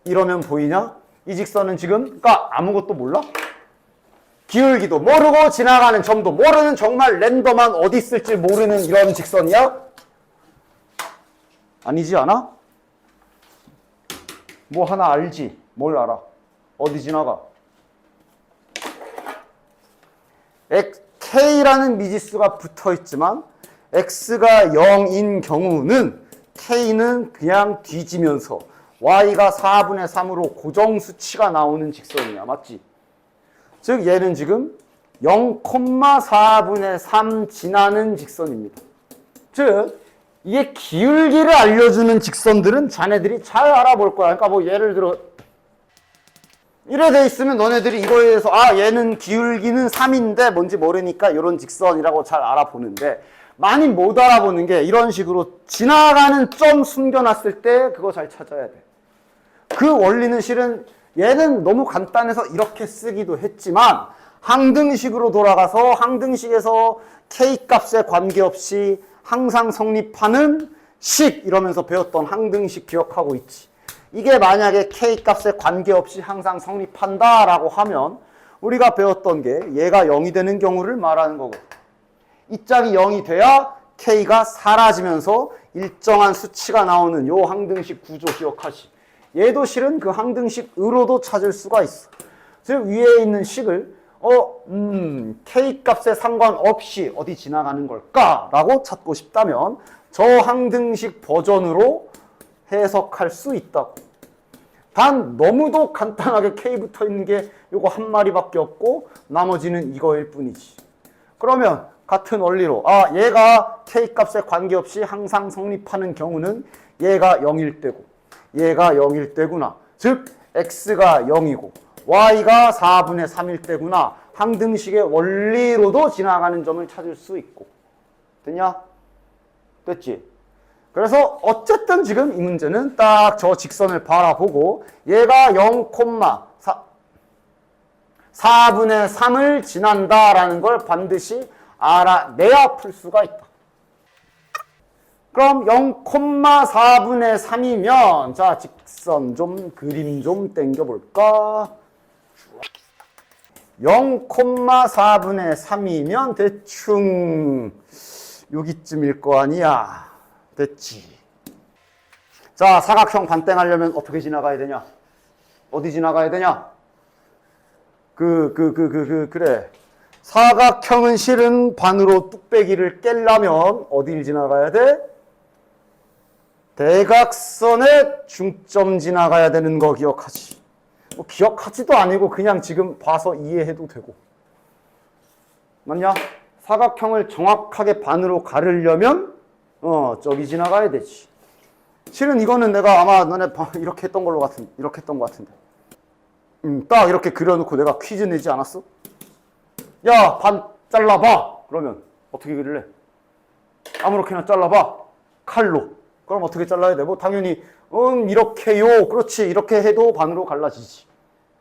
이러면 보이냐? 이 직선은 지금 그러니까 아무것도 몰라? 기울기도 모르고 지나가는 점도 모르는 정말 랜덤한 어디 있을지 모르는 이런 직선이야? 아니지 않아? 뭐 하나 알지? 뭘 알아? 어디 지나가? K라는 미지수가 붙어 있지만 X가 0인 경우는 K는 그냥 뒤지면서 Y가 4분의 3으로 고정수치가 나오는 직선이야. 맞지? 즉 얘는 지금 0,4분의 3 지나는 직선입니다. 즉 이게 기울기를 알려주는 직선들은 자네들이 잘 알아볼 거야. 그러니까 뭐 예를 들어 이래 돼 있으면 너네들이 이거에 대해서 얘는 기울기는 3인데 뭔지 모르니까 이런 직선이라고 잘 알아보는데 많이 못 알아보는 게 이런 식으로 지나가는 점 숨겨놨을 때 그거 잘 찾아야 돼. 그 원리는 실은 얘는 너무 간단해서 이렇게 쓰기도 했지만 항등식으로 돌아가서 항등식에서 K값에 관계없이 항상 성립하는 식 이러면서 배웠던 항등식 기억하고 있지. 이게 만약에 K값에 관계없이 항상 성립한다 라고 하면 우리가 배웠던 게 얘가 0이 되는 경우를 말하는 거고 이 짝이 0이 돼야 K가 사라지면서 일정한 수치가 나오는 요 항등식 구조 기억하시. 얘도 실은 그 항등식으로도 찾을 수가 있어. 즉 위에 있는 식을 K값에 상관없이 어디 지나가는 걸까라고 찾고 싶다면 저항등식 버전으로 해석할 수 있다고. 단 너무도 간단하게 K 붙어 있는 게 요거 한 마리밖에 없고 나머지는 이거일 뿐이지. 그러면 같은 원리로 얘가 K값에 관계없이 항상 성립하는 경우는 얘가 0일 때고 얘가 0일 때구나. 즉 X가 0이고 Y가 4분의 3일 때구나. 항등식의 원리로도 지나가는 점을 찾을 수 있고. 됐냐? 됐지? 그래서 어쨌든 지금 이 문제는 딱 저 직선을 바라보고 얘가 0,4분의 3을 지난다라는 걸 반드시 알아내야 풀 수가 있다. 그럼 0,4분의 3이면 자 직선 좀 그림 좀 땡겨볼까? 0,4분의 3이면 대충 여기쯤일 거 아니야. 됐지. 자, 사각형 반땡하려면 어떻게 지나가야 되냐? 어디 지나가야 되냐? 그래. 사각형은 실은 반으로 뚝배기를 깰려면 어디를 지나가야 돼? 대각선의 중점 지나가야 되는 거 기억하지. 뭐 기억하지도 아니고 그냥 지금 봐서 이해해도 되고. 맞냐? 사각형을 정확하게 반으로 가르려면 저기 지나가야 되지. 실은 이거는 내가 아마 너네 이렇게 했던 것 같은데. 딱 이렇게 그려놓고 내가 퀴즈 내지 않았어? 야, 반 잘라봐. 그러면 어떻게 그릴래? 아무렇게나 잘라봐. 칼로. 그럼 어떻게 잘라야 돼? 뭐 당연히 이렇게요. 그렇지. 이렇게 해도 반으로 갈라지지.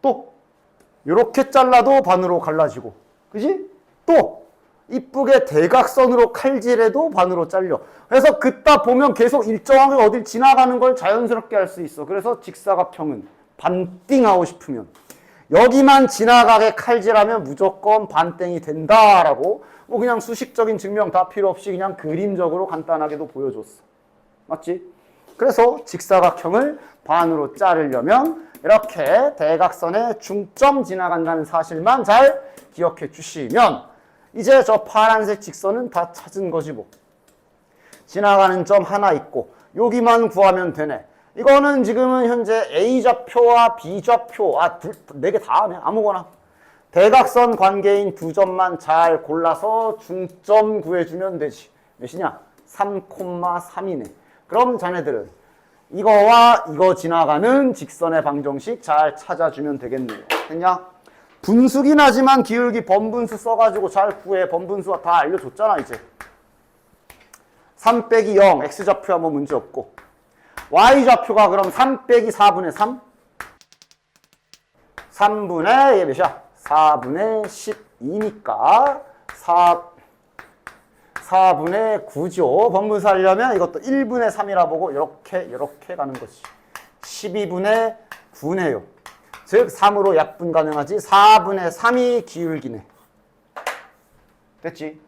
또 이렇게 잘라도 반으로 갈라지고. 그지? 또 이쁘게 대각선으로 칼질해도 반으로 잘려. 그래서 그따 보면 계속 일정하게 어딜 지나가는 걸 자연스럽게 할 수 있어. 그래서 직사각형은 반띵하고 싶으면 여기만 지나가게 칼질하면 무조건 반땡이 된다라고 뭐 그냥 수식적인 증명 다 필요 없이 그냥 그림적으로 간단하게도 보여줬어. 맞지? 그래서 직사각형을 반으로 자르려면 이렇게 대각선에 중점 지나간다는 사실만 잘 기억해 주시면 이제 저 파란색 직선은 다 찾은 거지 뭐. 지나가는 점 하나 있고 여기만 구하면 되네. 이거는 지금은 현재 A좌표와 B좌표 네 개 다 하네. 아무거나. 대각선 관계인 두 점만 잘 골라서 중점 구해주면 되지. 몇이냐? 3,3이네. 그럼 자네들은 이거와 이거 지나가는 직선의 방정식 잘 찾아주면 되겠네요. 됐냐? 분수긴 하지만 기울기 번분수 써가지고 잘 구해. 번분수가 다 알려줬잖아 이제. 3 빼기 0 X좌표야 뭐 문제 없고 Y좌표가 그럼 3 빼기 4분의 3? 3분의 얘 몇이야? 4분의 12니까 4분의 9죠. 번분수 하려면 이것도 1분의 3이라 보고 이렇게 가는 거지. 12분의 9네요. 즉 3으로 약분 가능하지. 4분의 3이 기울기네. 됐지?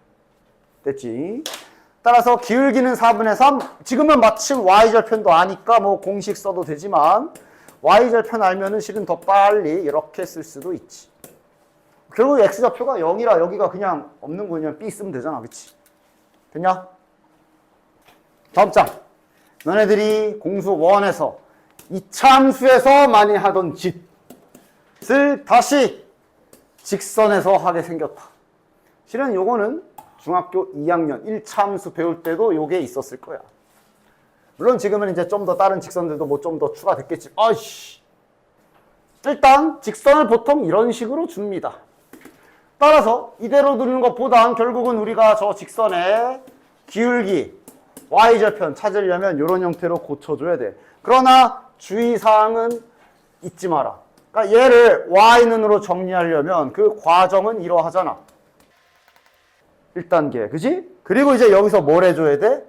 따라서 기울기는 4분의 3. 지금은 마침 Y절편도 아니까 뭐 공식 써도 되지만 Y절편 알면은 실은 더 빨리 이렇게 쓸 수도 있지. 결국 X좌표가 0이라 여기가 그냥 없는 거냐 B 쓰면 되잖아. 그치? 됐냐? 다음 장. 너네들이 공수 1에서 이차함수에서 많이 하던 짓을 다시 직선에서 하게 생겼다. 실은 요거는 중학교 2학년 1차함수 배울 때도 요게 있었을 거야. 물론 지금은 이제 좀 더 다른 직선들도 뭐 좀 더 추가됐겠지. 일단 직선을 보통 이런 식으로 줍니다. 따라서 이대로 두는 것보단 결국은 우리가 저 직선의 기울기 Y절편 찾으려면 이런 형태로 고쳐줘야 돼. 그러나 주의사항은 잊지 마라. 그러니까 얘를 Y는으로 정리하려면 그 과정은 이러하잖아. 1단계, 그지? 그리고 이제 여기서 뭘 해줘야 돼?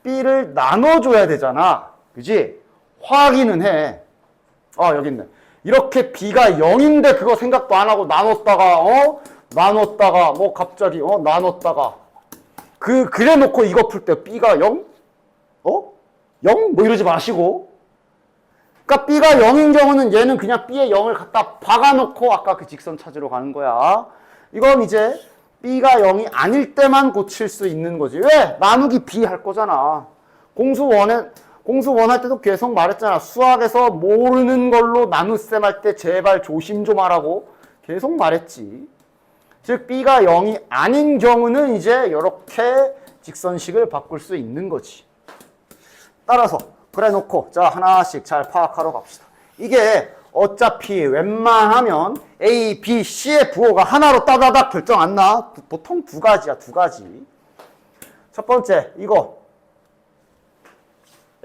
B를 나눠줘야 되잖아. 그지? 확인은 해. 여기 있네. 이렇게 B가 0인데 그거 생각도 안 하고 나눴다가, 뭐 갑자기, 나눴다가. 그래 놓고 이거 풀 때 B가 0? 0? 뭐 이러지 마시고. 그러니까 B가 0인 경우는 얘는 그냥 B에 0을 갖다 박아놓고 아까 그 직선 찾으러 가는 거야. 이건 이제 B가 0이 아닐 때만 고칠 수 있는 거지. 왜? 나누기 B 할 거잖아. 공수 원할 때도 계속 말했잖아. 수학에서 모르는 걸로 나눗셈 할 때 제발 조심 좀 하라고 계속 말했지. 즉 B가 0이 아닌 경우는 이제 이렇게 직선식을 바꿀 수 있는 거지. 따라서 그래 놓고 자 하나씩 잘 파악하러 갑시다. 이게 어차피 웬만하면 A, B, C의 부호가 하나로 따다닥 결정 안 나. 보통 두 가지야, 두 가지. 첫 번째 이거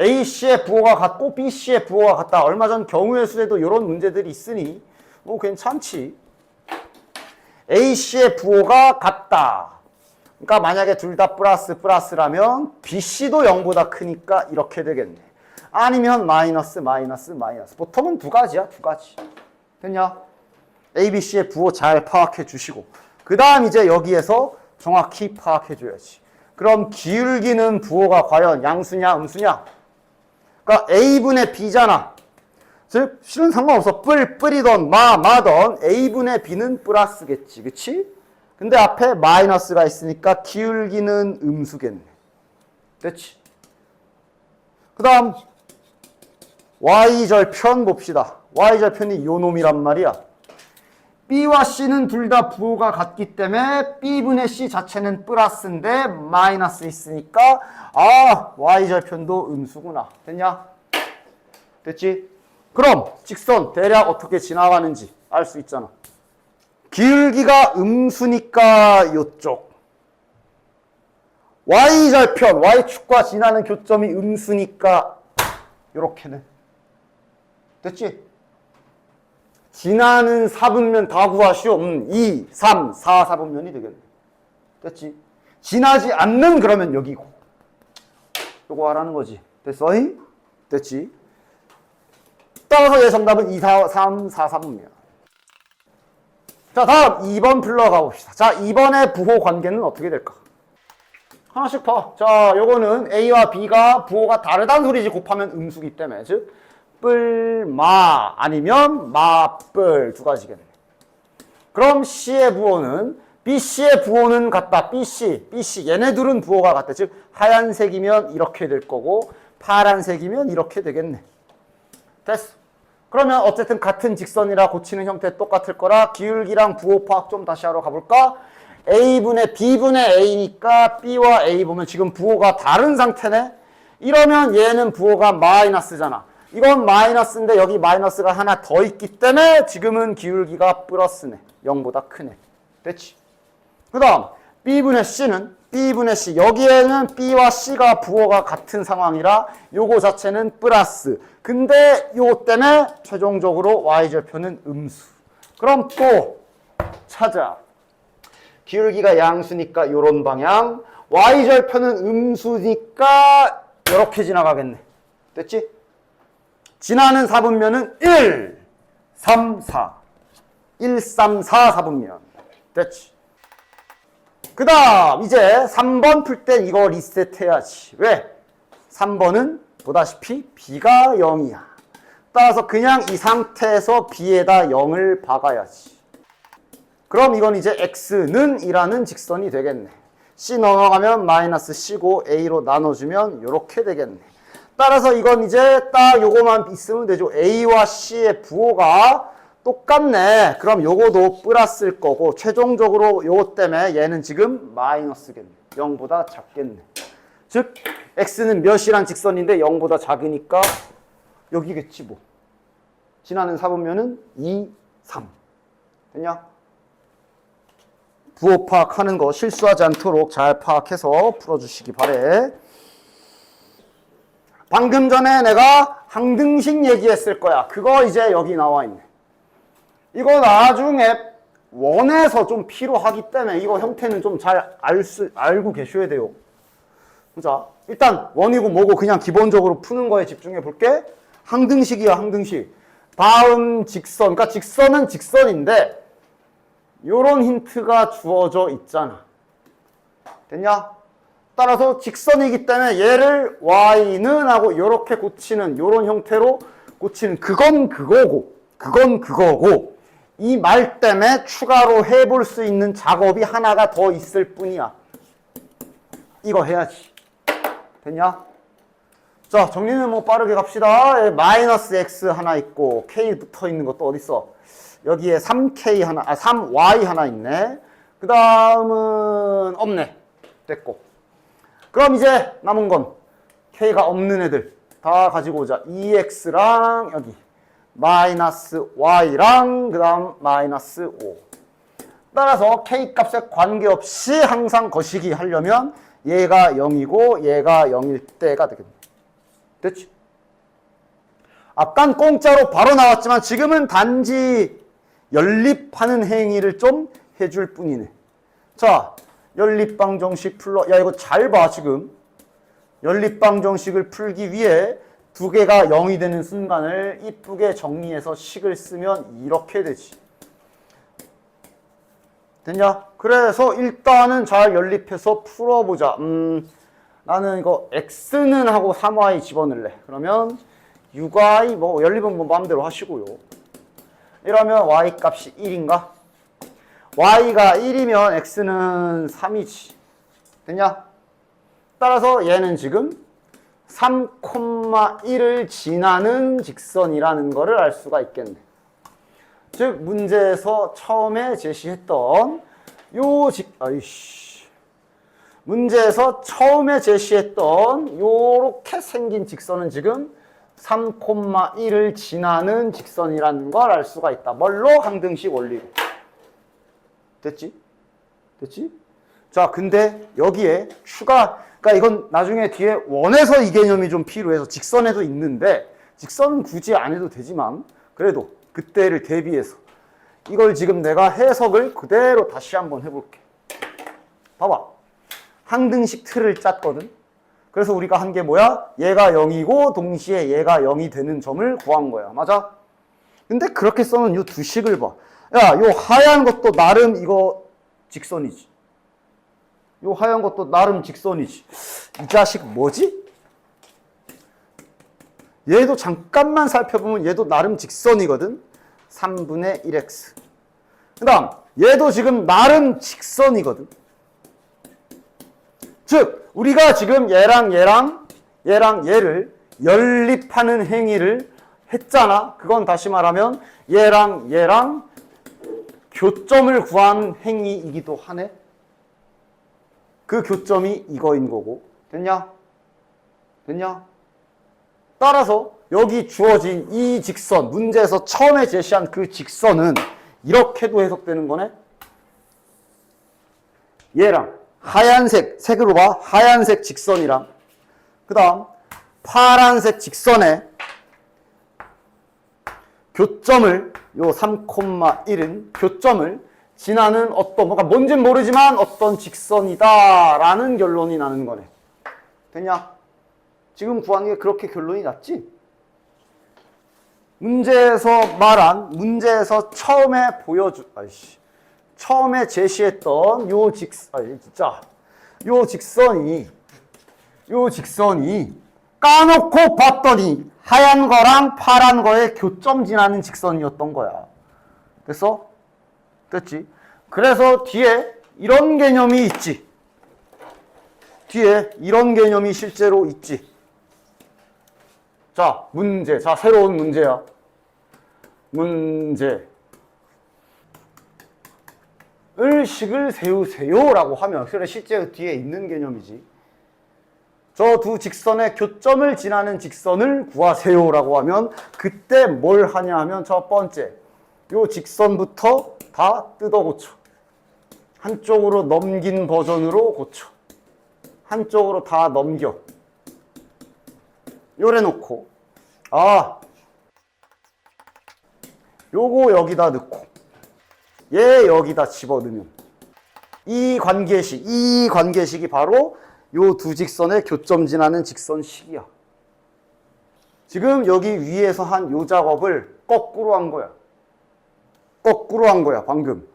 A, C의 부호가 같고 B, C의 부호가 같다. 얼마 전 경우의 수에도 이런 문제들이 있으니 뭐 괜찮지. A, C의 부호가 같다. 그러니까 만약에 둘 다 플러스라면 B, C도 0보다 크니까 이렇게 되겠네. 아니면 마이너스. 보통은 두 가지야, 두 가지. 됐냐? A, B, C의 부호 잘 파악해 주시고 그 다음 이제 여기에서 정확히 파악해 줘야지. 그럼 기울기는 부호가 과연 양수냐 음수냐? 그러니까 A분의 B잖아. 즉 실은 상관없어. 뿔이던 마던 A분의 B는 플러스겠지. 그치? 근데 앞에 마이너스가 있으니까 기울기는 음수겠네. 됐지? 그 다음 Y절편 봅시다. Y절편이 요 놈이란 말이야. B와 C는 둘 다 부호가 같기 때문에 B분의 C 자체는 플러스인데 마이너스 있으니까 Y절편도 음수구나. 됐냐? 됐지? 그럼 직선 대략 어떻게 지나가는지 알 수 있잖아. 기울기가 음수니까 요쪽. Y절편, Y축과 지나는 교점이 음수니까 요렇게는. 됐지? 지나는 사분면 다 구하시오. 2, 3, 4 사분면이 되겠네. 됐지? 지나지 않는 그러면 여기고. 요거 하라는 거지. 됐어? 됐지? 따라서 얘 정답은 2, 4, 3, 4 사분면. 자, 다음 2번 풀러가 봅시다. 자, 2번의 부호 관계는 어떻게 될까? 하나씩 봐. 자, 요거는 A와 B가 부호가 다르다는 소리지. 곱하면 음수기 때문에. 즉 뿔마 아니면 마뿔 두 가지겠네. 그럼 C의 부호는 BC의 부호는 같다. BC 얘네 둘은 부호가 같다. 즉 하얀색이면 이렇게 될 거고 파란색이면 이렇게 되겠네. 됐어. 그러면 어쨌든 같은 직선이라 고치는 형태 똑같을 거라 기울기랑 부호 파악 좀 다시 하러 가볼까? A분의 B분의 A니까 B와 A 보면 지금 부호가 다른 상태네. 이러면 얘는 부호가 마이너스잖아. 이건 마이너스인데 여기 마이너스가 하나 더 있기 때문에 지금은 기울기가 플러스네. 0보다 크네. 됐지? 그 다음 B분의 C. 여기에는 B와 C가 부호가 같은 상황이라 요거 자체는 플러스. 근데 요거 때문에 최종적으로 Y절편은 음수. 그럼 또 찾아. 기울기가 양수니까 요런 방향. Y절편은 음수니까 요렇게 지나가겠네. 됐지? 지나는 사분면은 1, 3, 4. 1, 3, 4 사분면. 됐지? 그 다음 이제 3번 풀 땐 이거 리셋해야지. 왜? 3번은 보다시피 B가 0이야. 따라서 그냥 이 상태에서 B에다 0을 박아야지. 그럼 이건 이제 X는 이라는 직선이 되겠네. C 넘어가면 마이너스 C고 A로 나눠주면 이렇게 되겠네. 따라서 이건 이제 딱 요거만 있으면 되죠. A와 C의 부호가 똑같네. 그럼 요거도 플러스일 거고 최종적으로 요거 때문에 얘는 지금 마이너스겠네. 0보다 작겠네. 즉 X는 몇이란 직선인데 0보다 작으니까 여기겠지 뭐. 지나는 사분면은 2, 3. 됐냐? 부호 파악하는 거 실수하지 않도록 잘 파악해서 풀어주시기 바래. 방금 전에 내가 항등식 얘기했을 거야. 그거 이제 여기 나와 있네. 이거 나중에 원에서 좀 필요하기 때문에 이거 형태는 좀 잘 알고 계셔야 돼요. 자, 일단 원이고 뭐고 그냥 기본적으로 푸는 거에 집중해 볼게. 항등식이야, 항등식. 다음 직선, 그러니까 직선은 직선인데 요런 힌트가 주어져 있잖아. 됐냐? 따라서 직선이기 때문에 얘를 y는 하고 요렇게 고치는 요런 형태로 꽂히는 그건 그거고 이 말 때문에 추가로 해볼 수 있는 작업이 하나가 더 있을 뿐이야. 이거 해야지. 됐냐? 자, 정리는 뭐 빠르게 갑시다. 마이너스 x 하나 있고 k 붙어 있는 것도 어딨어? 여기에 3k 하나, 3y 하나 있네. 그 다음은 없네. 됐고. 그럼 이제 남은 건 k가 없는 애들 다 가지고 오자. 2x랑 여기 마이너스 y랑 그 다음 마이너스 5. 따라서 k 값에 관계없이 항상 거시기 하려면 얘가 0이고 얘가 0일 때가 되겠네. 됐지? 아깐 공짜로 바로 나왔지만 지금은 단지 연립하는 행위를 좀 해줄 뿐이네. 자, 연립방정식 풀러. 야, 이거 잘 봐, 지금. 연립방정식을 풀기 위해 두 개가 0이 되는 순간을 이쁘게 정리해서 식을 쓰면 이렇게 되지. 됐냐? 그래서 일단은 잘 연립해서 풀어보자. 나는 이거 x는 하고 3y 집어넣을래. 그러면 6y 뭐 연립은 뭐 마음대로 하시고요. 이러면 y 값이 1인가? y가 1이면 x는 3이지. 됐냐? 따라서 얘는 지금 3,1을 지나는 직선이라는 거를 알 수가 있겠네. 즉 문제에서 처음에 제시했던 문제에서 처음에 제시했던 요렇게 생긴 직선은 지금 3,1을 지나는 직선이라는 걸 알 수가 있다. 뭘로? 항등식 원리로. 됐지? 됐지? 자, 근데 여기에 그러니까 이건 나중에 뒤에 원에서 이 개념이 좀 필요해서 직선에도 있는데 직선은 굳이 안 해도 되지만 그래도 그때를 대비해서 이걸 지금 내가 해석을 그대로 다시 한번 해볼게. 봐봐. 항등식 틀을 짰거든. 그래서 우리가 한 게 뭐야? 얘가 0이고 동시에 얘가 0이 되는 점을 구한 거야. 맞아? 근데 그렇게 써놓은 이 두 식을 봐. 야, 요 하얀 것도 나름 이거 직선이지. 요 하얀 것도 나름 직선이지. 이 자식 뭐지? 얘도 잠깐만 살펴보면 얘도 나름 직선이거든. 3분의 1x. 그 다음 얘도 지금 나름 직선이거든. 즉 우리가 지금 얘랑 얘를 연립하는 행위를 했잖아. 그건 다시 말하면 얘랑 교점을 구한 행위이기도 하네. 그 교점이 이거인 거고. 됐냐? 됐냐? 따라서 여기 주어진 이 직선, 문제에서 처음에 제시한 그 직선은 이렇게도 해석되는 거네. 얘랑 색으로 봐. 하얀색 직선이랑 그 다음 파란색 직선에 교점을 요 3,1은 교점을 지나는 뭔가 뭔진 모르지만 어떤 직선이다 라는 결론이 나는 거네. 됐냐? 지금 구한 게 그렇게 결론이 났지? 문제에서 처음에 제시했던 요 직선이 까놓고 봤더니 하얀 거랑 파란 거에 교점 지나는 직선이었던 거야. 됐어? 됐지? 그래서 뒤에 이런 개념이 있지. 뒤에 이런 개념이 실제로 있지. 자, 새로운 문제야. 식을 세우세요 라고 하면 그래 실제 뒤에 있는 개념이지. 저 두 직선의 교점을 지나는 직선을 구하세요 라고 하면 그때 뭘 하냐 하면 첫 번째 요 직선부터 다 뜯어 고쳐. 한쪽으로 넘긴 버전으로 고쳐. 한쪽으로 다 넘겨. 요래 놓고 요거 여기다 넣고 얘 여기다 집어넣으면 이 관계식이 바로 요 두 직선의 교점 지나는 직선식이야. 지금 여기 위에서 한 요 작업을 거꾸로 한 거야. 방금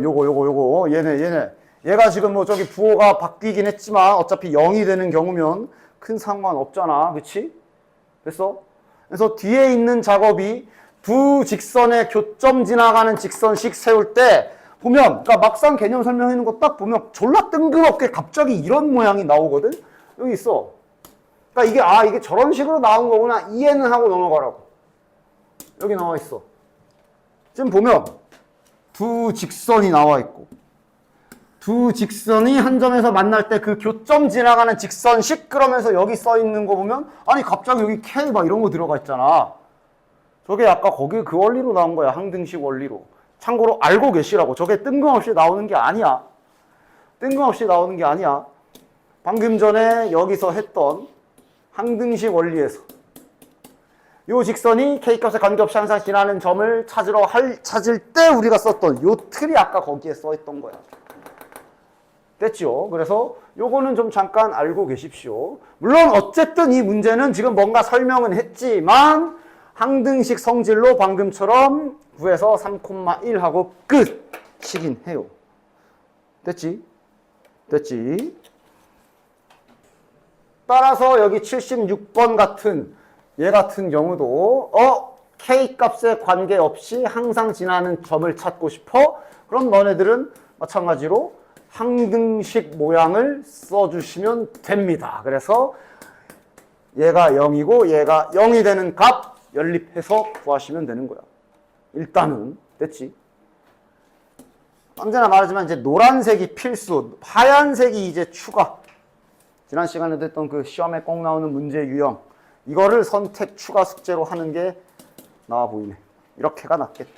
요거 얘가 지금 뭐 저기 부호가 바뀌긴 했지만 어차피 0이 되는 경우면 큰 상관 없잖아. 그치? 됐어? 그래서 뒤에 있는 작업이 두 직선의 교점 지나가는 직선씩 세울 때 보면, 그러니까 막상 개념 설명하는 거 딱 보면 졸라 뜬금없게 갑자기 이런 모양이 나오거든? 여기 있어. 그러니까 이게 저런 식으로 나온 거구나. 이해는 하고 넘어가라고. 여기 나와 있어. 지금 보면 두 직선이 나와 있고, 두 직선이 한 점에서 만날 때 그 교점 지나가는 직선식 그러면서 여기 써 있는 거 보면 아니 갑자기 여기 K 막 이런 거 들어가 있잖아. 저게 아까 거기 그 원리로 나온 거야. 항등식 원리로. 참고로 알고 계시라고. 저게 뜬금없이 나오는 게 아니야. 뜬금없이 나오는 게 아니야. 방금 전에 여기서 했던 항등식 원리에서 요 직선이 K값에 관계없이 항상 지나는 점을 찾을 때 우리가 썼던 요 틀이 아까 거기에 써 있던 거야. 됐죠? 그래서 요거는 좀 잠깐 알고 계십시오. 물론 어쨌든 이 문제는 지금 뭔가 설명은 했지만 항등식 성질로 방금처럼 9에서 3,1 하고 끝이긴 해요. 됐지? 됐지? 따라서 여기 76번 같은 얘 같은 경우도 K값에 관계없이 항상 지나는 점을 찾고 싶어? 그럼 너네들은 마찬가지로 항등식 모양을 써주시면 됩니다. 그래서 얘가 0이고 얘가 0이 되는 값 연립해서 구하시면 되는 거야. 일단은 됐지? 언제나 말하지만 이제 노란색이 필수, 하얀색이 이제 추가. 지난 시간에도 했던 그 시험에 꼭 나오는 문제 유형. 이거를 선택 추가 숙제로 하는 게 나와 보이네. 이렇게가 낫겠다.